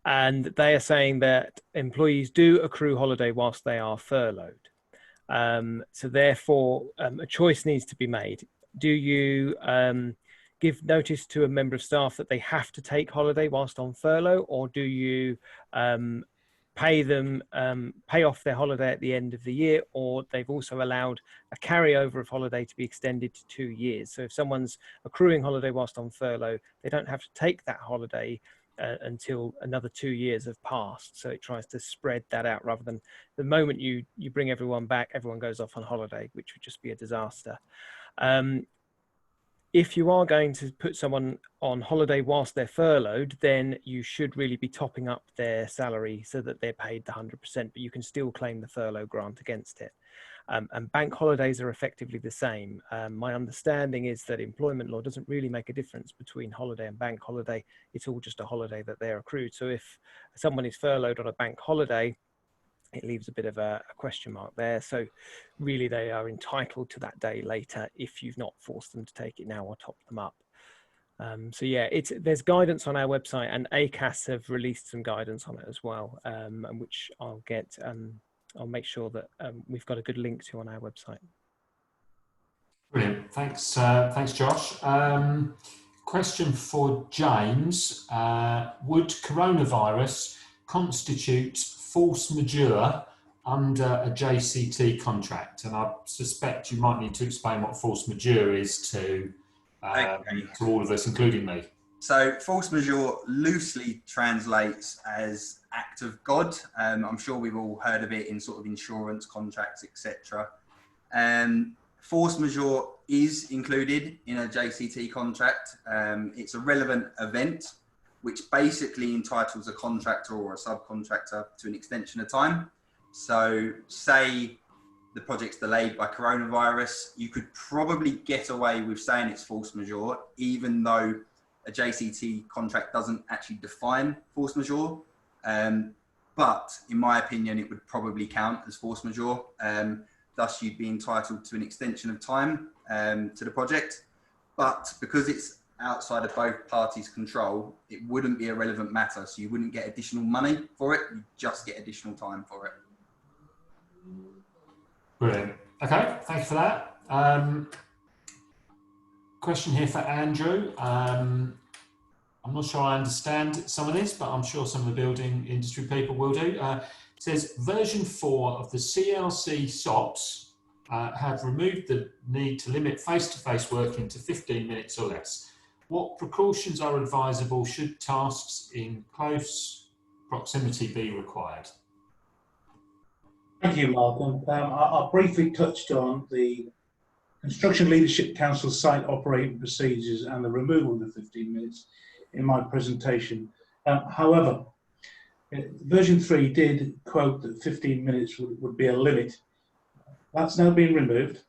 and they are saying that employees do accrue holiday whilst they are furloughed. So therefore, a choice needs to be made. Do you give notice to a member of staff that they have to take holiday whilst on furlough, or do you pay off their holiday at the end of the year, or they've also allowed a carryover of holiday to be extended to 2 years? So if someone's accruing holiday whilst on furlough, they don't have to take that holiday until another 2 years have passed. So it tries to spread that out rather than the moment you bring everyone back, everyone goes off on holiday, which would just be a disaster. If you are going to put someone on holiday whilst they're furloughed, then you should really be topping up their salary so that they're paid the 100%, but you can still claim the furlough grant against it. And bank holidays are effectively the same. My understanding is that employment law doesn't really make a difference between holiday and bank holiday. It's all just a holiday that they're accrued. So if someone is furloughed on a bank holiday, it leaves a bit of a question mark there. So really they are entitled to that day later if you've not forced them to take it now or top them up. So yeah, there's guidance on our website, and ACAS have released some guidance on it as well, which I'll get. I'll make sure that we've got a good link to on our website. Brilliant, thanks, thanks Josh. Question for James: would coronavirus constitute force majeure under a JCT contract? And I suspect you might need to explain what force majeure is to all of us, including me. So force majeure loosely translates as act of God. I'm sure we've all heard of it in sort of insurance contracts, etc. Force majeure is included in a JCT contract. It's a relevant event which basically entitles a contractor or a subcontractor to an extension of time. So say the project's delayed by coronavirus, you could probably get away with saying it's force majeure, even though a JCT contract doesn't actually define force majeure. But in my opinion, it would probably count as force majeure. Thus you'd be entitled to an extension of time to the project. But because it's outside of both parties' control, it wouldn't be a relevant matter. So you wouldn't get additional money for it, you just get additional time for it. Brilliant. Okay, thank you for that. Question here for Andrew. I'm not sure I understand some of this, but I'm sure some of the building industry people will do. It says version 4 of the CLC SOPs have removed the need to limit face-to-face working to 15 minutes or less. What precautions are advisable should tasks in close proximity be required? Thank you, Malcolm. I briefly touched on the Construction Leadership Council site operating procedures and the removal of the 15 minutes in my presentation. However, version 3 did quote that 15 minutes would be a limit. That's now been removed.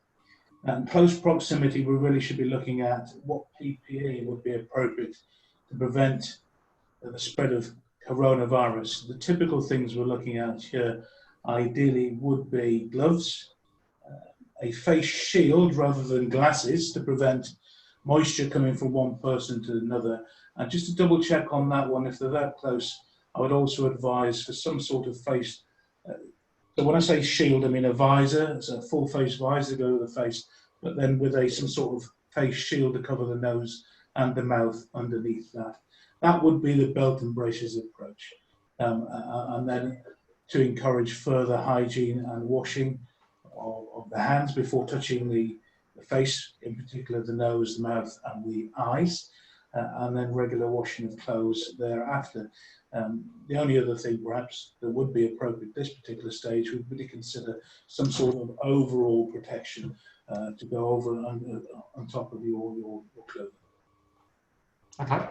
And close proximity, we really should be looking at what PPE would be appropriate to prevent the spread of coronavirus. The typical things we're looking at here ideally would be gloves, a face shield rather than glasses to prevent moisture coming from one person to another. And just to double check on that one, if they're that close, I would also advise for some sort of face. So when I say shield, I mean a visor. It's a full face visor to go to the face, but then with some sort of face shield to cover the nose and the mouth underneath that. That would be the belt and braces approach. And then to encourage further hygiene and washing of the hands before touching the face, in particular the nose, the mouth and the eyes, and then regular washing of clothes thereafter. The only other thing perhaps that would be appropriate at this particular stage would be to consider some sort of overall protection to go over and on top of your clothing. Okay,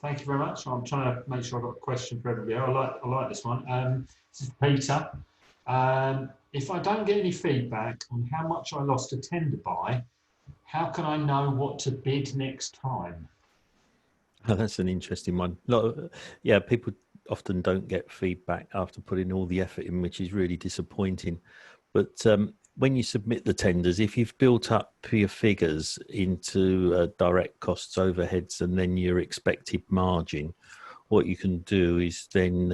thank you very much. I'm trying to make sure I've got a question for everybody. I like this one. This is Peter. If I don't get any feedback on how much I lost a tender by, how can I know what to bid next time? Oh, that's an interesting one. Yeah, people often don't get feedback after putting all the effort in, which is really disappointing. But when you submit the tenders, if you've built up your figures into direct costs, overheads, and then your expected margin, what you can do is then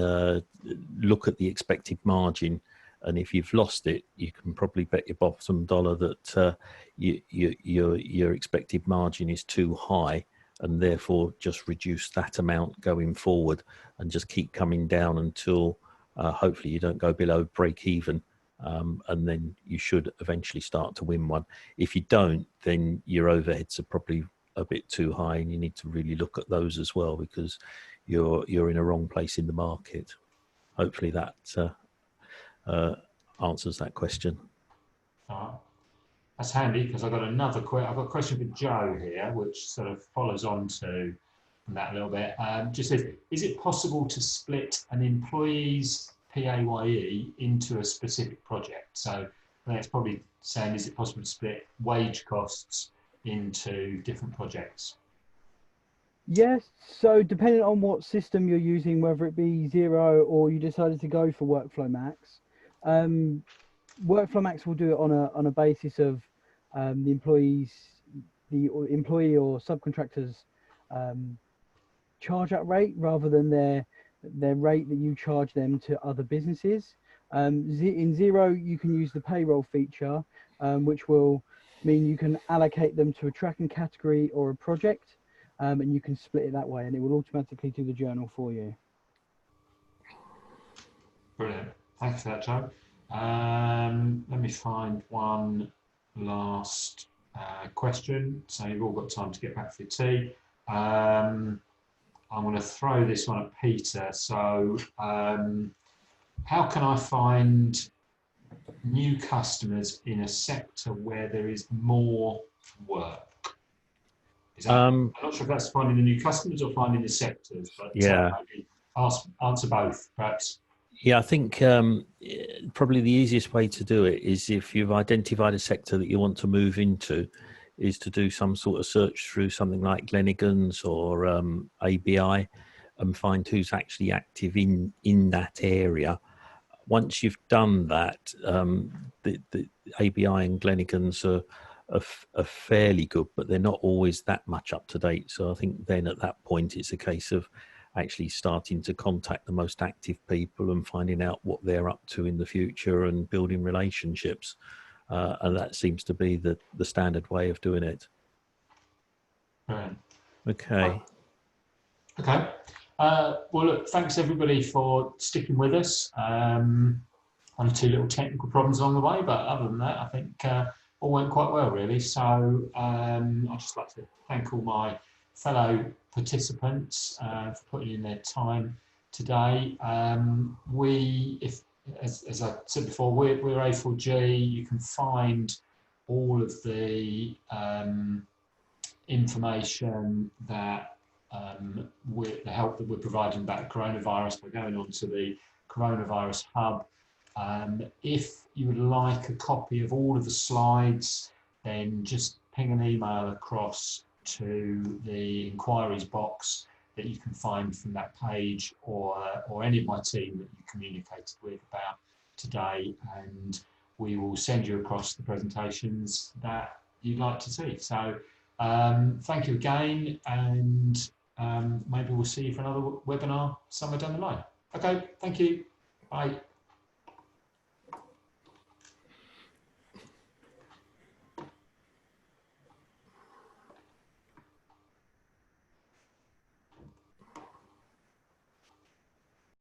look at the expected margin. And if you've lost it, you can probably bet your bottom dollar that your expected margin is too high, and therefore just reduce that amount going forward and just keep coming down until hopefully you don't go below break even. And then you should eventually start to win one. If you don't, then your overheads are probably a bit too high, and you need to really look at those as well, because you're in a wrong place in the market. Hopefully that answers that question. That's handy, because I've got another question. I've got a question for Joe here, which sort of follows on to that a little bit. Just says, is it possible to split an employee's PAYE into a specific project? So that's probably saying, is it possible to split wage costs into different projects? Yes, so depending on what system you're using, whether it be Xero or you decided to go for Workflow Max, Workflow Max will do it on a basis of the employee or subcontractor's charge out rate rather than their rate that you charge them to other businesses. In Xero, you can use the payroll feature, which will mean you can allocate them to a tracking category or a project, and you can split it that way, and it will automatically do the journal for you. Brilliant. Thanks for that, Joe. Let me find one last question. So you've all got time to get back for your tea. I'm going to throw this one at Peter. So how can I find new customers in a sector where there is more work? I'm not sure if that's finding the new customers or finding the sectors, but yeah, maybe answer both, perhaps. Yeah, I think probably the easiest way to do it is, if you've identified a sector that you want to move into, is to do some sort of search through something like Glenigan's or ABI and find who's actually active in that area. Once you've done that, the ABI and Glenigan's are fairly good, but they're not always that much up to date. So I think then at that point, it's a case of actually starting to contact the most active people and finding out what they're up to in the future and building relationships. And that seems to be the standard way of doing it. Right. Okay. Okay. Well, look, thanks everybody for sticking with us. One or two little technical problems along the way, but other than that, I think all went quite well, really. So I'd just like to thank all my fellow participants for putting in their time today. As I said before, we're A4G. You can find all of the information that the help that we're providing about coronavirus by going on to the Coronavirus Hub. If you would like a copy of all of the slides then just ping an email across to the inquiries box that you can find from that page, or any of my team that you communicated with about today, and we will send you across the presentations that you'd like to see. So thank you again, and maybe we'll see you for another webinar somewhere down the line. Okay, thank you. Bye.